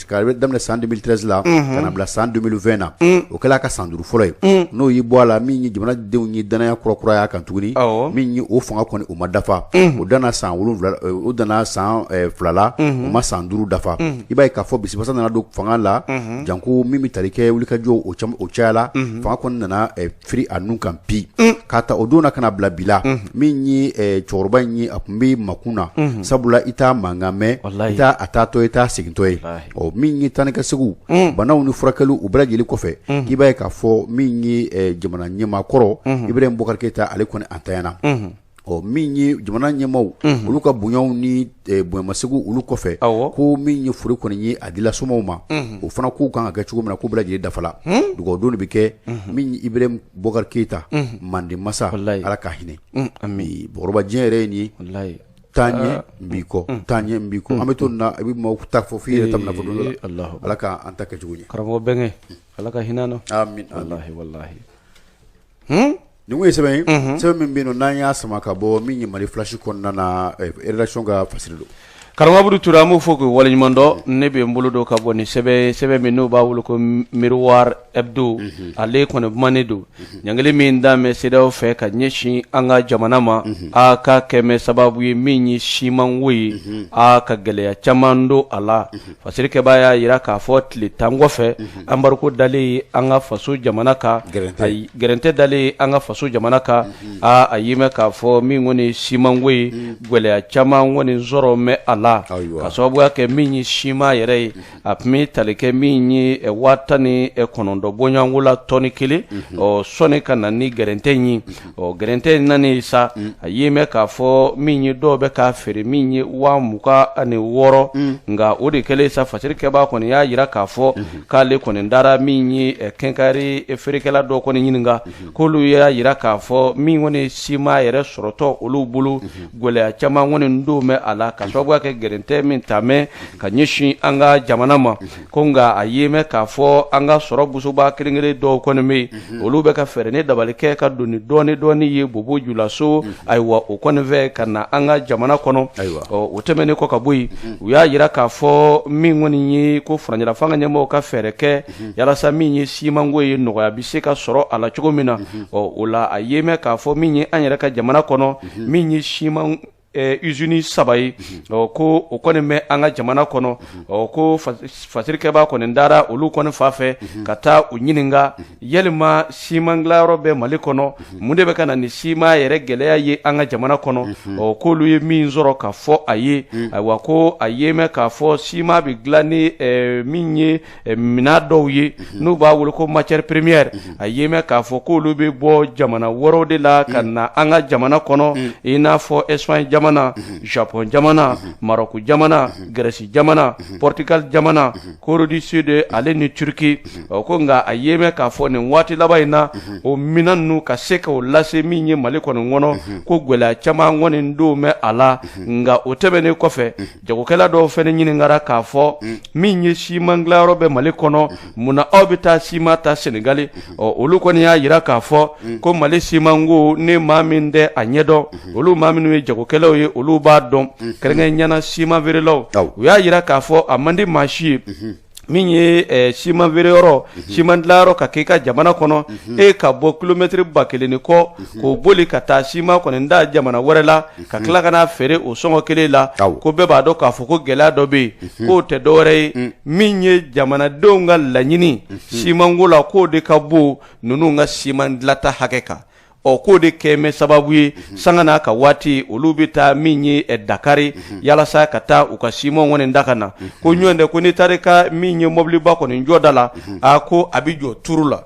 ka daminɛ san 2013 la ka na bila san 2020 na o kɛla a ka san 5 fɔlɔ ye n'o y'i bɔ a la min ye jamanadenw ye danaya kurakuraya kan tuguni min ye o fanga kɔni o ma dafa o danna san 7 o danna san 2 la o ma san 5 dafa i b'a ye k'a fɔ bisibasa nana don fanga la janko min bɛ tali kɛ wulikajɔ o cayala fanga kɔni nana firi a nun kan bi k'a ta o don na ka na bila bi la min ye cɛkɔrɔba in ye a tun bɛ makun na sabula i t'a mankan mɛn i t'a a taatɔ i t'a segintɔ ye min ye tani ka segu banaw ni furakɛliw u bɛɛ lajɛlen kɔfɛ i b'a ye k'a fɔ min ye jamana ɲɛmaa kɔrɔ Ibrahim Boubacar Keita ale kɔni a tanyana min ye jamana ɲɛmaaw olu ka bonyaw ni bonyamasegu olu kɔfɛ ko min ye furu kɔni ye a dila somaw ma o fana k'u kan ka kɛ cogo min na k'u bɛɛ lajɛlen dafala dugawu don de bɛ kɛ min ye Ibrahim Boubacar Keita manden masa ala ka hinɛ bɔrɔba diɲɛ yɛrɛ ye nin ye Tanye Mbiko an bɛ to na i bɛ maaw ta fɔ f'i yɛrɛ ta bɛna fɔ don dɔ la ala ka an ta kɛ cogo ɲɛ karamɔgɔ bɛnkɛ ala ka hinɛ na amin wallahi nin ko ye sɛbɛn ye sɛbɛn min bɛ yen nɔ n'an y'a sama ka bɔ min ye Mali flash kɔnɔna na rédaction ka fasiri don karamɔgɔ Ture an b'o fɔ k'o waleɲuman dɔn ne bɛ n bolo dɔ ka bɔ ni sɛbɛn min n'o b'a wolo ko Miroir Hebdo ale kɔni kumanen don ɲangili min d'a mɛn CEDEAO fɛ ka ɲɛsin an ka jamana ma a ka kɛmɛ sababu ye min ye simanko ye a ka gɛlɛya caman don a la fasirikɛbaa y'a jira k'a fɔ tile 10 kɔfɛ embargo dalen an ka faso jamana kan gɛrɛntɛ dalen an ka faso jamana kan a y'i mɛn k'a fɔ min kɔni simanko ye gɛlɛya caman kɔni sɔrɔ mɛ a la ka sababuya kɛ min ye sima yɛrɛ ye a tun bɛ tali kɛ min ye 19 bɔɲɔngo la tɔni 1 sɔni ka na ni gɛrɛntɛ in ye gɛrɛntɛ in nani sa a ye mɛn k'a fɔ min ye dɔw bɛ k'a feere min ye 26,000 nka o de kɛlen sa fasirikɛbaa kɔni y'a jira k'a fɔ k'ale kɔni dara min ye kɛnkari feerekɛla dɔ kɔni ɲininka k'olu y'a jira k'a fɔ min kɔni sima yɛrɛ sɔrɔtɔ olu bolo gɛlɛya caman kɔni don mɛ a la ka sababuya kɛ gɛrɛntɛ min tamɛ ka ɲɛsin an ka jamana ma ko nka a ye mɛn k'a fɔ an ka sɔrɔ busoba kelen-kelen dɔw kɔni bɛ yen olu bɛ ka fɛɛrɛ ni dabali kɛ ka doni dɔɔni ye bobo julaso ayiwa o kɔni fɛ ka na an ka jamana kɔnɔ o tɛmɛnen kɔ ka bɔ yen u y'a jira k'a fɔ min kɔni ye ko Faranjara fanga ɲɛmɔgɔw ka fɛɛrɛ kɛ yalasa min ye simanko ye nɔgɔya bɛ se ka sɔrɔ a la cogo min na o la a ye mɛn k'a fɔ min ye an yɛrɛ ka jamana kɔnɔ min ye siman usine 3 ye ko o kɔni bɛ an ka jamana kɔnɔ ko fasirikɛbaa kɔni dara olu kɔni fa fɛ ka taa u ɲininka yalima siman dilayɔrɔ bɛ Mali kɔnɔ mun de bɛ ka na ni siman yɛrɛ gɛlɛya ye an ka jamana kɔnɔ k'olu ye min sɔrɔ ka fɔ a ye ayiwa ko a ye mɛn k'a fɔ siman bɛ dilan ni min ye minan dɔw ye n'u b'a wele ko matière première a ye mɛn k'a fɔ k'olu bɛ bɔ jamana wɛrɛw de la ka na an ka jamana kɔnɔ i n'a fɔ Espagne jamana Japon jamana Maroc jamana Grèce jamana Portugal jamana Corée du Sud ale ni Turki ko nka a ye mɛn k'a fɔ nin waati laban in na o minan ninnu ka se k'o lase min ye Mali kɔni kɔnɔ ko gɛlɛya caman kɔni don mɛ a la nka o tɛmɛnen kɔfɛ jagokɛla dɔw fɛnɛ ɲininkara k'a fɔ min ye siman dilayɔrɔ bɛ Mali kɔnɔ munna aw bɛ taa siman ta Senegali olu kɔni y'a jira k'a fɔ ko Mali simanko ne maa min tɛ a ɲɛdɔn olu maa minnu ye jagokɛlaw ye olu b'a dɔn kɛrɛnkɛrɛnnenya siman feerelaw u y'a jira k'a fɔ a man di maa si ye min ye siman feere yɔrɔ siman dilayɔrɔ ka k'i ka jamana kɔnɔ e ka bɔ kilomɛtiri 1000 kɔ k'o boli ka taa siman kɔni da jamana wɛrɛ la ka tila ka n'a feere o sɔngɔ kelen la ko bɛɛ b'a dɔn k'a fɔ ko gɛlɛya dɔ bɛ yen k'o tɛ dɔwɛrɛ ye min ye jamanadenw ka laɲini simanko la k'o de ka bon ninnu ka siman dilata hakɛ kan o ko de kɛmɛ sababu ye sanga n'a ka waati olu bɛ taa min ye Dakari yalasa ka taa u ka siman ŋɔni da ka na ko ɲɔgɔn tɛ ko ni taara ka min ye mobiliba kɔni jɔ da la ko a bɛ jɔ turu la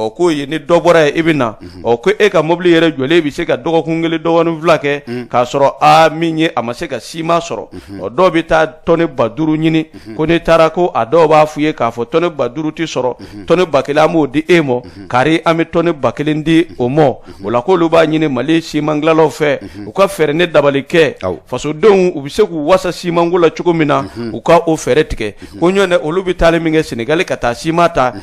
ko ye ni dɔ bɔra ye i bɛ na ko e ka mobili yɛrɛ jɔlen bɛ se ka dɔgɔkun kelen dɔgɔkun fila kɛ k'a sɔrɔ min ye a ma se ka siman sɔrɔ dɔw bɛ taa tɔni 5,000 ɲini ko ni taara ko a dɔw b'a f'u ye k'a fɔ tɔni 5,000 tɛ sɔrɔ tɔni 1,000 an b'o di e ma kari an bɛ tɔni 1,000 di o ma o la k'olu b'a ɲini Mali siman dilanlaw fɛ u ka fɛɛrɛ ne dabali kɛ fasodenw u bɛ se k'u wasa simanko la cogo min na u ka o fɛɛrɛ tigɛ ko ɲɔgɔn tɛ olu bɛ taali min kɛ Senegal ka taa siman ta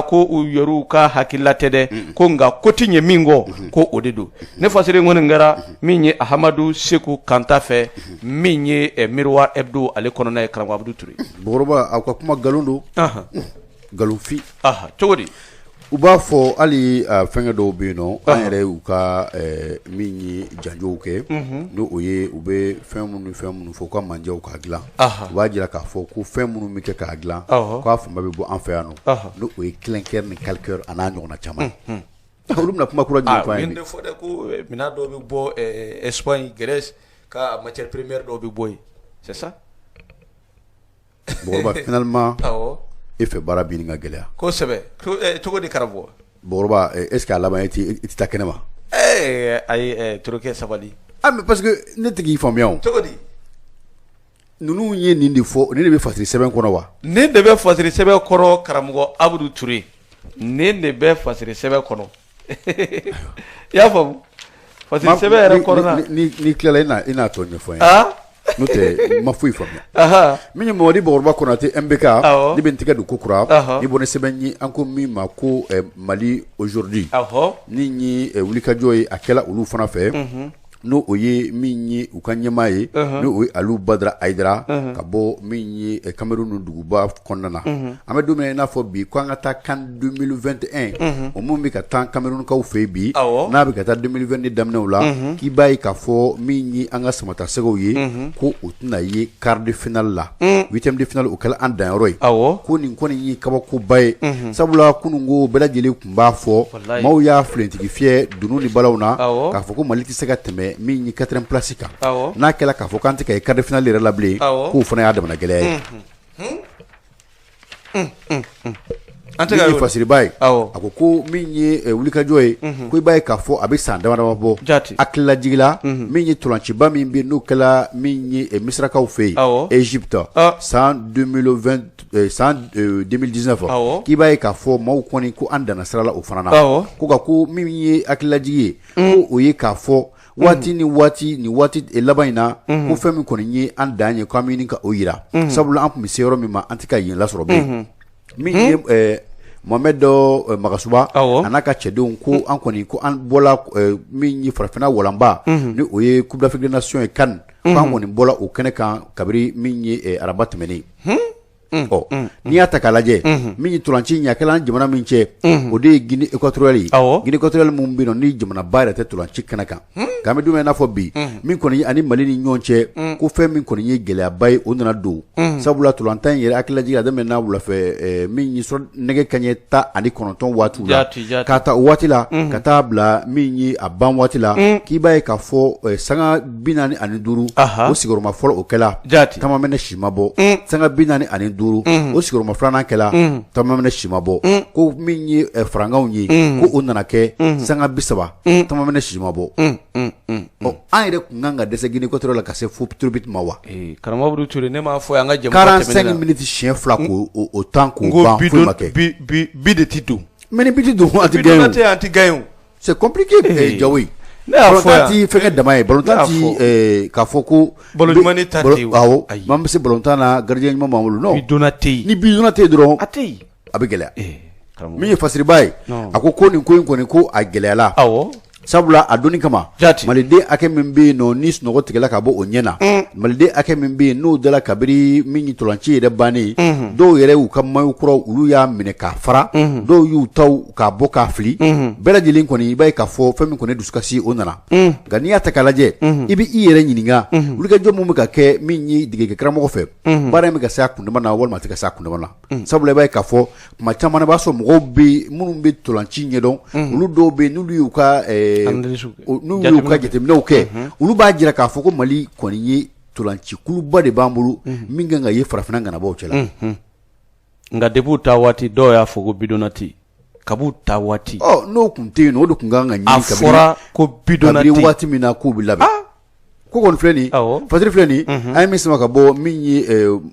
ko u yɛrɛw ka hakilila tɛ dɛ ko nka ko ti ɲɛ min kɔ ko o de don ne fasiri kɔni kɛra min ye Ahamadu Seku Kanta fɛ min ye Miroir Hebdo ale kɔnɔna ye karamɔgɔ Abudu Ture. Bɔrɔba aw ka kuma nkalon don nkalonfi cogo di u b'a fɔ hali fɛngɛ dɔw bɛ yen nɔ an yɛrɛ u ka min ye janjow kɛ n'o o ye u bɛ fɛn minnu fɔ u ka manjew k'a dilan u b'a jira k'a fɔ ko fɛn minnu bɛ kɛ k'a dilan k'a fanba bɛ bɔ an fɛ yan nɔ n'o o ye clinker ni calcaire a n'a ɲɔgɔnna caman olu bɛna kuma kura jumɛn fɔ an ye min fɔ dɛ ko minɛn dɔw bɛ bɔ Espagne Grèce ka matière première dɔw bɛ bɔ yen c'est ça Bɔrɔba finalement e fɛ baara bi ni ka gɛlɛya kosɛbɛ cogo di karamɔgɔ Bɔrɔba est-ce que a laban i tɛ taa kɛnɛ ma ayi Torokɛ sabali mais parce que ne tɛ k'i faamuya o cogo di ninnu ye nin de fɔ ne de bɛ fasiri sɛbɛn kɔnɔ wa ne de bɛ fasiri sɛbɛn kɔnɔ karamɔgɔ Abudu Ture ne de bɛ fasiri sɛbɛn kɔnɔ i y'a faamu fasiri sɛbɛn yɛrɛ kɔnɔ ni tilala i n'a tɔ ɲɛfɔ n ye n'o tɛ ma foyi faamuya min ye Mamadi Bɔrɔba Konate MBK ne bɛ n tɛgɛ don ko kura ni bɔ ne sɛbɛn ye an ko min ma ko Mali aujourd'hui ni ye wulikajɔ ye a kɛla olu fana fɛ n'o o ye min ye u ka ɲɛmaa ye n'o o ye Alu Badara Ayidara ka bɔ min ye Cameroun duguba kɔnɔna na an bɛ don min i n'a fɔ bi ko an ka taa CAN 2021 o mun bɛ ka taa Camerounkaw fɛ yen bi n'a bɛ ka taa 2022 daminɛw la k'i b'a ye k'a fɔ min ye an ka samatasɛgɛw ye ko o tɛna ye quart de finale la 8e de finale o kɛla an danyɔrɔ ye ko nin kɔni ye kabakoba ye sabula kununko bɛɛ lajɛlen tun b'a fɔ maaw y'a filentigi fiyɛ dunun ni balaw na k'a fɔ ko Mali tɛ se ka tɛmɛ min ye 4e place kan n'a kɛla k'a fɔ k'an tɛ ka ye quart de finale yɛrɛ la bilen k'o fana y'a damana gɛlɛya ye an tɛ ka ye fasiriba ye a ko min ye wulikajɔ ye ko i b'a ye k'a fɔ a bɛ san dama dama bɔ hakililajigila min ye tolanciba min bɛ n'o kɛla min ye misirakaw fɛ yen Egypte san 2019 k'i b'a ye k'a fɔ maaw kɔni ko an danna sira la o fana na ko ka ko min ye hakililajigi ye ko o ye k'a fɔ waati ni waati laban in na ko fɛn min kɔni ye an dan ye k'an bɛ ɲini ka o yira sabula an tun bɛ se yɔrɔ min ma an tɛ ka yen lasɔrɔ bilen min ye Mohamed Magasuba a n'a ka cɛdenw ko an kɔni ko an bɔla min ye farafinna walanba ni o ye Coupe d'Afrique des Nations ye CAN k'an kɔni bɔla o kɛnɛ kan kabiri min ye araba tɛmɛnen n'i y'a ta k'a lajɛ min ye tolanci ɲakɛla an jamana min cɛ o de ye Guinée équatoriale ye Guinée équatoriale mun bɛ yen nɔ ni jamanaba yɛrɛ tɛ tolanci kɛnɛ kan k'an bɛ don min i n'a fɔ bi min kɔni ye ani Mali ni ɲɔgɔn cɛ ko fɛn min kɔni ye gɛlɛyaba ye o nana don sabula tolantan in yɛrɛ hakililajigi a daminɛ wulafɛ min ye nɛgɛ kanɲɛ 19 waatiw la k'a ta o waati la ka taa bila min ye a ban waati la k'i b'a ye k'a fɔ sanga 45 o sigiyɔrɔma fɔlɔ o kɛla Tamamɛnɛ si ma bɔ sanga 45 o sigiyɔrɔma filanan kɛla Tamamɛnɛ si ma bɔ ko min ye farankanw ye ko o nana kɛ sanga 30 Tamamɛnɛ si ma bɔ an yɛrɛ kun kan ka dɛsɛ Guinée équatoriale la ka se fo turobit ma wa karamɔgɔ Abudu Ture ne m'a fɔ an ka jamana tɛmɛnen 45 minutes siɲɛ fila k'o temps k'o ban foyi ma kɛ bi de ti don mais ni bi ti don an tɛ gagné o c'est compliqué Jawoyi balontan ti fɛnkɛ dama ye balontan ti k'a fɔ ko balo ɲuman ta tɛ awɔ maa bɛ se balontan na gardien ɲuman b'an bolo non bi donna tɛ yen ni bi donna tɛ yen dɔrɔn a tɛ yen a bɛ gɛlɛya min ye fasiriba ye a ko nin ko in kɔni ko a gɛlɛyala sabula a donni kama maliden hakɛ min bɛ yen nɔ ni sunɔgɔ tigɛla ka bɔ o ɲɛ na maliden hakɛ min bɛ yen n'o dala kabiri min ye tolanci yɛrɛ bannen dɔw yɛrɛ y'u ka mayo kuraw olu y'a minɛ k'a fara dɔw y'u taw k'a bɔ k'a fili bɛɛ lajɛlen kɔni i b'a ye k'a fɔ fɛn min kɔni dusukasi o nana nka n'i y'a ta k'a lajɛ i bɛ i yɛrɛ ɲininka wulikajɔ min bɛ ka kɛ min ye degeli karamɔgɔ fɛ baara in bɛ ka se a kundama na walima a tɛ ka se a kundama na sabula i b'a ye k'a fɔ tuma caman i b'a sɔrɔ mɔgɔw bɛ minnu bɛ tolanci ɲɛdɔn olu dɔw bɛ yen n'olu y'u ka n'u y'u ka jateminɛw kɛ olu b'a jira k'a fɔ ko Mali kɔni ye tolancikuluba de b'an bolo min kan ka ye farafinna ŋanabaw cɛla nka depuis ta waati dɔw y'a fɔ ko bidonnati kabu ta waati n'o kun tɛ yen nɔ o de kun kan ka ɲini a fɔra ko bidonnati kabini waati min na k'u bɛ labɛn ko kɔni filɛ nin fasiri filɛ nin an ye min sama ka bɔ min ye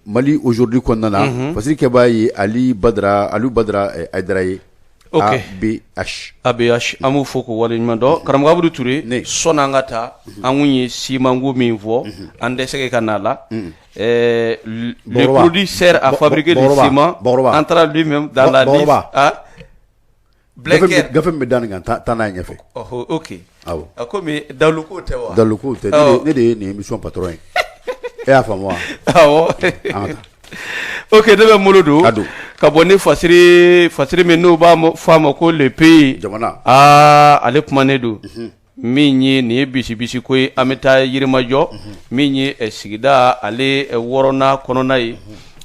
Mali aujourd'hui kɔnɔna na fasiri kɛbaa ye Ali Badara Aidara ye ABH an b'u fɔ k'u waleɲuman dɔn karamɔgɔ Abudu Ture sɔnni an ka taa an kun ye simanko min fɔ an dɛsɛ ka n'a la le produit sert à fabriquer du ciment entra lui-même dans la liste gafe min bɛ da nin kan taa n'a ye ɲɛfɛ ok a komi daluko tɛ wa daluko tɛ ne de ye nin émission patron ye e y'a faamu wa awɔ ok ne bɛ Molo don ka bɔ ni fasiri min n'u b'a fɔ a ma ko le pays jamana ale kumanen don min ye nin ye bisi ko ye an bɛ taa Yirimajɔ min ye sigida ale 6nan kɔnɔna ye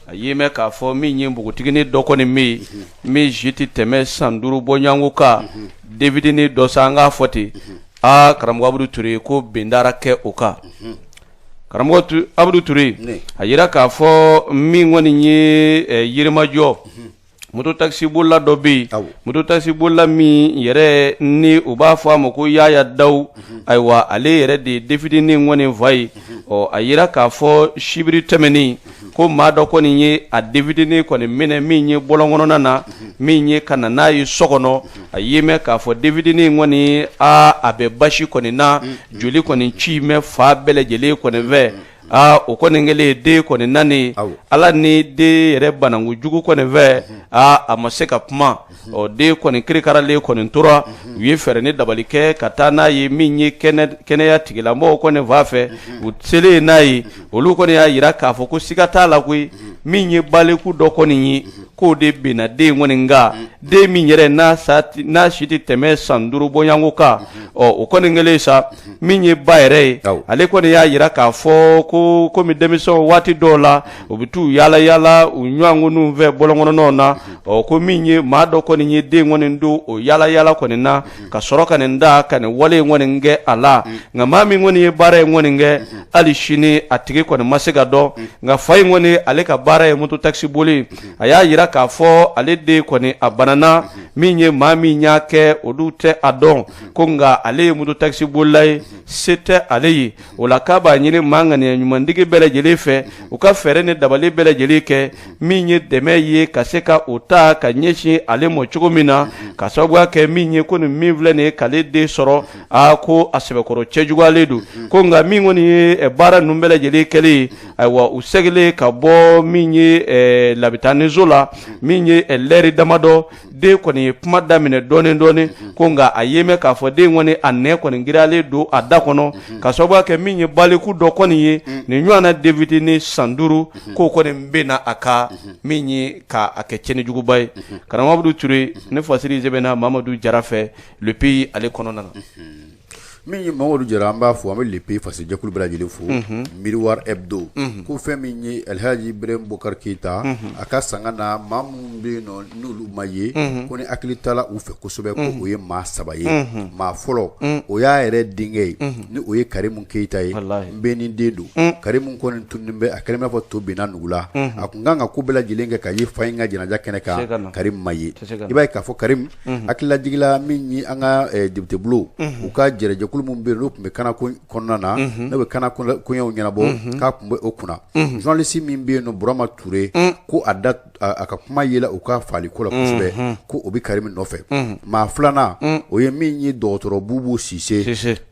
a ye mɛn k'a fɔ min ye npogotigini dɔ kɔni bɛ yen min si tɛ tɛmɛ san 5 bɔɲɔgɔnko kan Davidini dɔ sa an k'a fɔ ten karamɔgɔ Abudu Ture ko bendara kɛ o kan karamɔgɔ Abudu Ture a yira k'a fɔ min kɔni ye Yirimajɔ moto taxi bolila dɔ bɛ yen moto taxi bolila min yɛrɛ ni u b'a fɔ a ma ko Yaya Dawu ayiwa ale yɛrɛ de ye Davidini kɔni fa ye a yira k'a fɔ sibiri tɛmɛnen ko maa dɔ kɔni ye a Davidini kɔni minɛ min ye bɔlɔnkɔnɔna na min ye ka na n'a ye so kɔnɔ a ye mɛn k'a fɔ Davidini kɔni a bɛ basi kɔni na joli kɔni ci mɛn fa bɛɛ lajɛlen kɔni fɛ o kɔni kɛlen den kɔni nani ala ni den yɛrɛ banankujugu kɔni fɛ a ma se ka kuma den kɔni kirikaralen kɔni tora u ye fɛɛrɛ ni dabali kɛ ka taa n'a ye min ye kɛnɛya tigilamɔgɔw kɔni fa fɛ u selen n'a ye olu kɔni y'a yira k'a fɔ ko siga t'a la koyi min ye baliku dɔ kɔni ye k'o de benna den kɔni nka den min yɛrɛ n'a si tɛ tɛmɛ san 5 bɔɲɔgɔnko kan o kɔni kɛlen sa min ye ba yɛrɛ ye ale kɔni y'a yira k'a fɔ ko komi denmisɛnw waati dɔw la u bɛ t'u yaala yaala u ɲɔgɔnw fɛ bɔlɔnkɔnɔnaw na ko min ye maa dɔ kɔni ye den kɔni don o yaala yaala kɔni na ka sɔrɔ ka nin da ka nin wale kɔni kɛ a la nka maa min kɔni ye baara in kɔni kɛ hali sini a tigi kɔni ma se ka dɔn nka fa in kɔni ale ka baara ye moto taxi boli a y'a yira k'a fɔ ale de kɔni a banana min ye maa min y'a kɛ olu tɛ a dɔn ko nka ale ye moto taxi bolila ye se tɛ ale ye o la k'a b'a ɲini maa ŋaniya ɲumantigi bɛɛ lajɛlen fɛ u ka fɛɛrɛ ni dabali bɛɛ lajɛlen kɛ min ye dɛmɛ ye ka se ka o ta ka ɲɛsin ale mɔ cogo min na ka sababuya kɛ min ye ko nin min filɛ nin ye k'ale den sɔrɔ ko a sɛbɛkɔrɔ cɛjuguyalen don ko nka min kɔni ye baara ninnu bɛɛ lajɛlen kɛlen ye ayiwa u segilen ka bɔ min ye labitanizo la min ye lɛri damadɔ den kɔni ye kuma daminɛ dɔɔnin ko nka a ye mɛn k'a fɔ den kɔni a nɛ kɔni giriyalen don a da kɔnɔ ka sababuya kɛ min ye baliku dɔ kɔni ye nin ɲɔgɔnna Davidini san 5 k'o kɔni bɛ na a ka min ye k'a kɛ cɛnijuguba ye karamɔgɔ Abudu Ture ne fasiri sɛbɛnna Mamadu Jara fɛ le pays ale kɔnɔna na min ye Mamadu Jara an b'a fɔ an bɛ le pays fasijɛkulu bɛɛ lajɛlen fo Miroir Hebdo ko fɛn min ye Alhaji Ibrahim Bokar Keita a ka sanga na maa minnu bɛ yen nɔ n'olu ma ye ko ni hakili tala u fɛ kosɛbɛ ko o ye maa 3 ye maa fɔlɔ o y'a yɛrɛ denkɛ ye ni o ye Karimu Keita ye n bɛ ni den don Karimu kɔni tunnen bɛ a kɛlen b'a fɔ to binna nugu la a kun kan ka ko bɛɛ lajɛlen kɛ ka ye fa in ka jɛnaja kɛnɛ kan Karimu ma ye i b'a ye k'a fɔ Karimu hakililajigila min ye an ka député bulo u ka jɛrɛjɛkulu minnu bɛ yen n'o tun bɛ kana kɔnɔna na ne bɛ kana koɲɛw ɲɛnabɔ k'a tun bɛ o kunna journaliste min bɛ yen nɔ Burama Ture ko a ka kuma yela u ka faali ko la kosɛbɛ ko o bɛ Karimu nɔfɛ maa filanan o ye min ye dɔgɔtɔrɔ Bubu Sise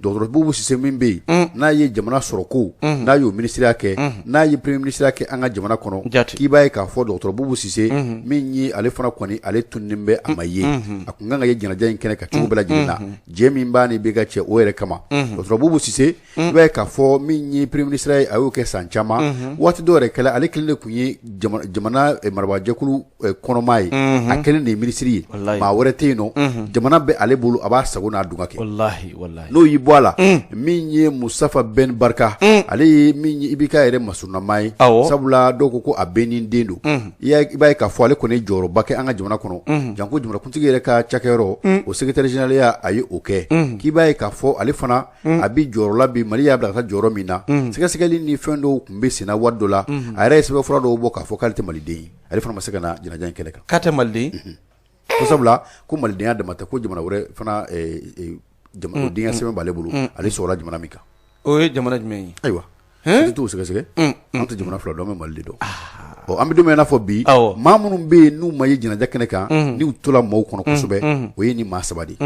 dɔgɔtɔrɔ Bubu Sise min bɛ yen n'a ye jamana sɔrɔ ko n'a y'o ministériya kɛ n'a ye premier ministériya kɛ an ka jamana kɔnɔ k'i b'a ye k'a fɔ dɔgɔtɔrɔ Bubu Sise min ye ale fana kɔni ale tunnen bɛ a ma ye a kun kan ka ye jɛnaja in kɛnɛ ka cogo bɛɛ lajɛlen na jɛ min b'a ni bɛ ka cɛ o yɛrɛ yɛrɛ kama Dr Bubu Sise i b'a ye k'a fɔ min ye premier ministre a y'o kɛ san caman waati dɔ yɛrɛ kɛla ale kelen de kun ye jamana marabagajɛkulu kɔnɔmaa ye a kelen de ye ministre ye maa wɛrɛ tɛ yen nɔ jamana bɛ ale bolo a b'a sago n'a dunga kɛ n'o y'i bɔ a la min ye Musafa Ben Barka ale ye min ye Ibika yɛrɛ masurunama ye sabula dɔw ko a bɛɛ ni den don i b'a ye k'a fɔ ale kɔni ye jɔyɔrɔba kɛ an ka jamana kɔnɔ janko jamanakuntigi yɛrɛ ka cakɛyɔrɔ o secrétaire général a ye o kɛ k'i b'a ye k'a fɔ ale fana a bi jɔyɔrɔ la bi Mali y'a bila ka taa jɔyɔrɔ min na sɛgɛsɛgɛli ni fɛn dɔw tun bɛ senna wari dɔ la a yɛrɛ ye sɛbɛn fura dɔw bɔ k'a fɔ k'ale tɛ Maliden ye ale fana ma se ka na jɛnaja in kɛlɛ kan k'a tɛ Maliden ko sabula ko Malidenya dama tɛ ko jamana wɛrɛ fana jamanadenya sɛbɛn b'ale bolo ale sɔrɔla jamana min kan o ye jamana jumɛn ye ayiwa an tɛ t'o sɛgɛsɛgɛ an tɛ jamana fila dɔn an bɛ Mali de dɔn an bɛ don min na fɔ bi maa minnu bɛ yen n'u ma ye jɛnaja kɛnɛ kan n'u tola maaw kɔnɔ kosɛbɛ o ye ni maa saba de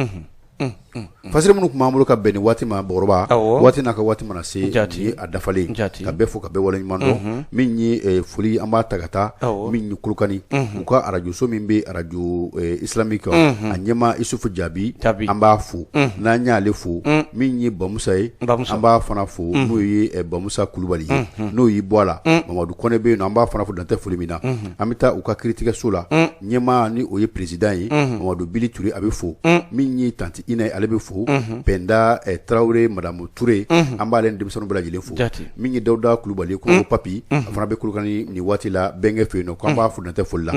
fasiri minnu tun b'an bolo ka bɛn ni waati ma Bakɔrɔba waati n'a ka waati mana se ni a dafalen ka bɛɛ fo ka bɛɛ waleɲuman dɔn min ye foli an b'a ta ka taa min ye Kolokani u ka radio so min bɛ radio islamique a ɲɛma Isufu Jaabi an b'a fo n'an y'ale fo min ye Bamusa ye an b'a fana fo n'o ye Bamusa Kulubali ye n'o y'i bɔ a la Mamadu Kɔnɛ bɛ yen nɔ an b'a fana fo dantɛ foli min na an bɛ taa u ka kiiritigɛso la ɲɛma ni o ye président ye Mamadu Bili Ture a bɛ fo min ye tanti Ina ale bɛ fo Penda Traoré Madame Touré an b'ale ni denmisɛnninw bɛɛ lajɛlen fo min ye Dawuda Kulubali ko Papi a fana bɛ Kolokani ni waati la bɛnkɛ fɛ yen nɔ k'an b'a fo dantɛ foli la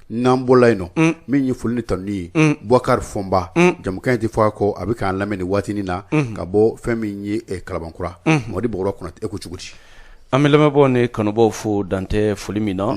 n'an bɔra yen nɔ min ye foli ni tanu ye Boubacar Fɔnba jamukan tɛ fɔ a kɔ a bɛ k'an lamɛn ni waatinin na ka bɔ fɛn min ye Kalabankura Mamadi Bakɔrɔba Konate e ko cogo di an bɛ lamɛnbaaw ni kanubaaw fo dantɛ foli min na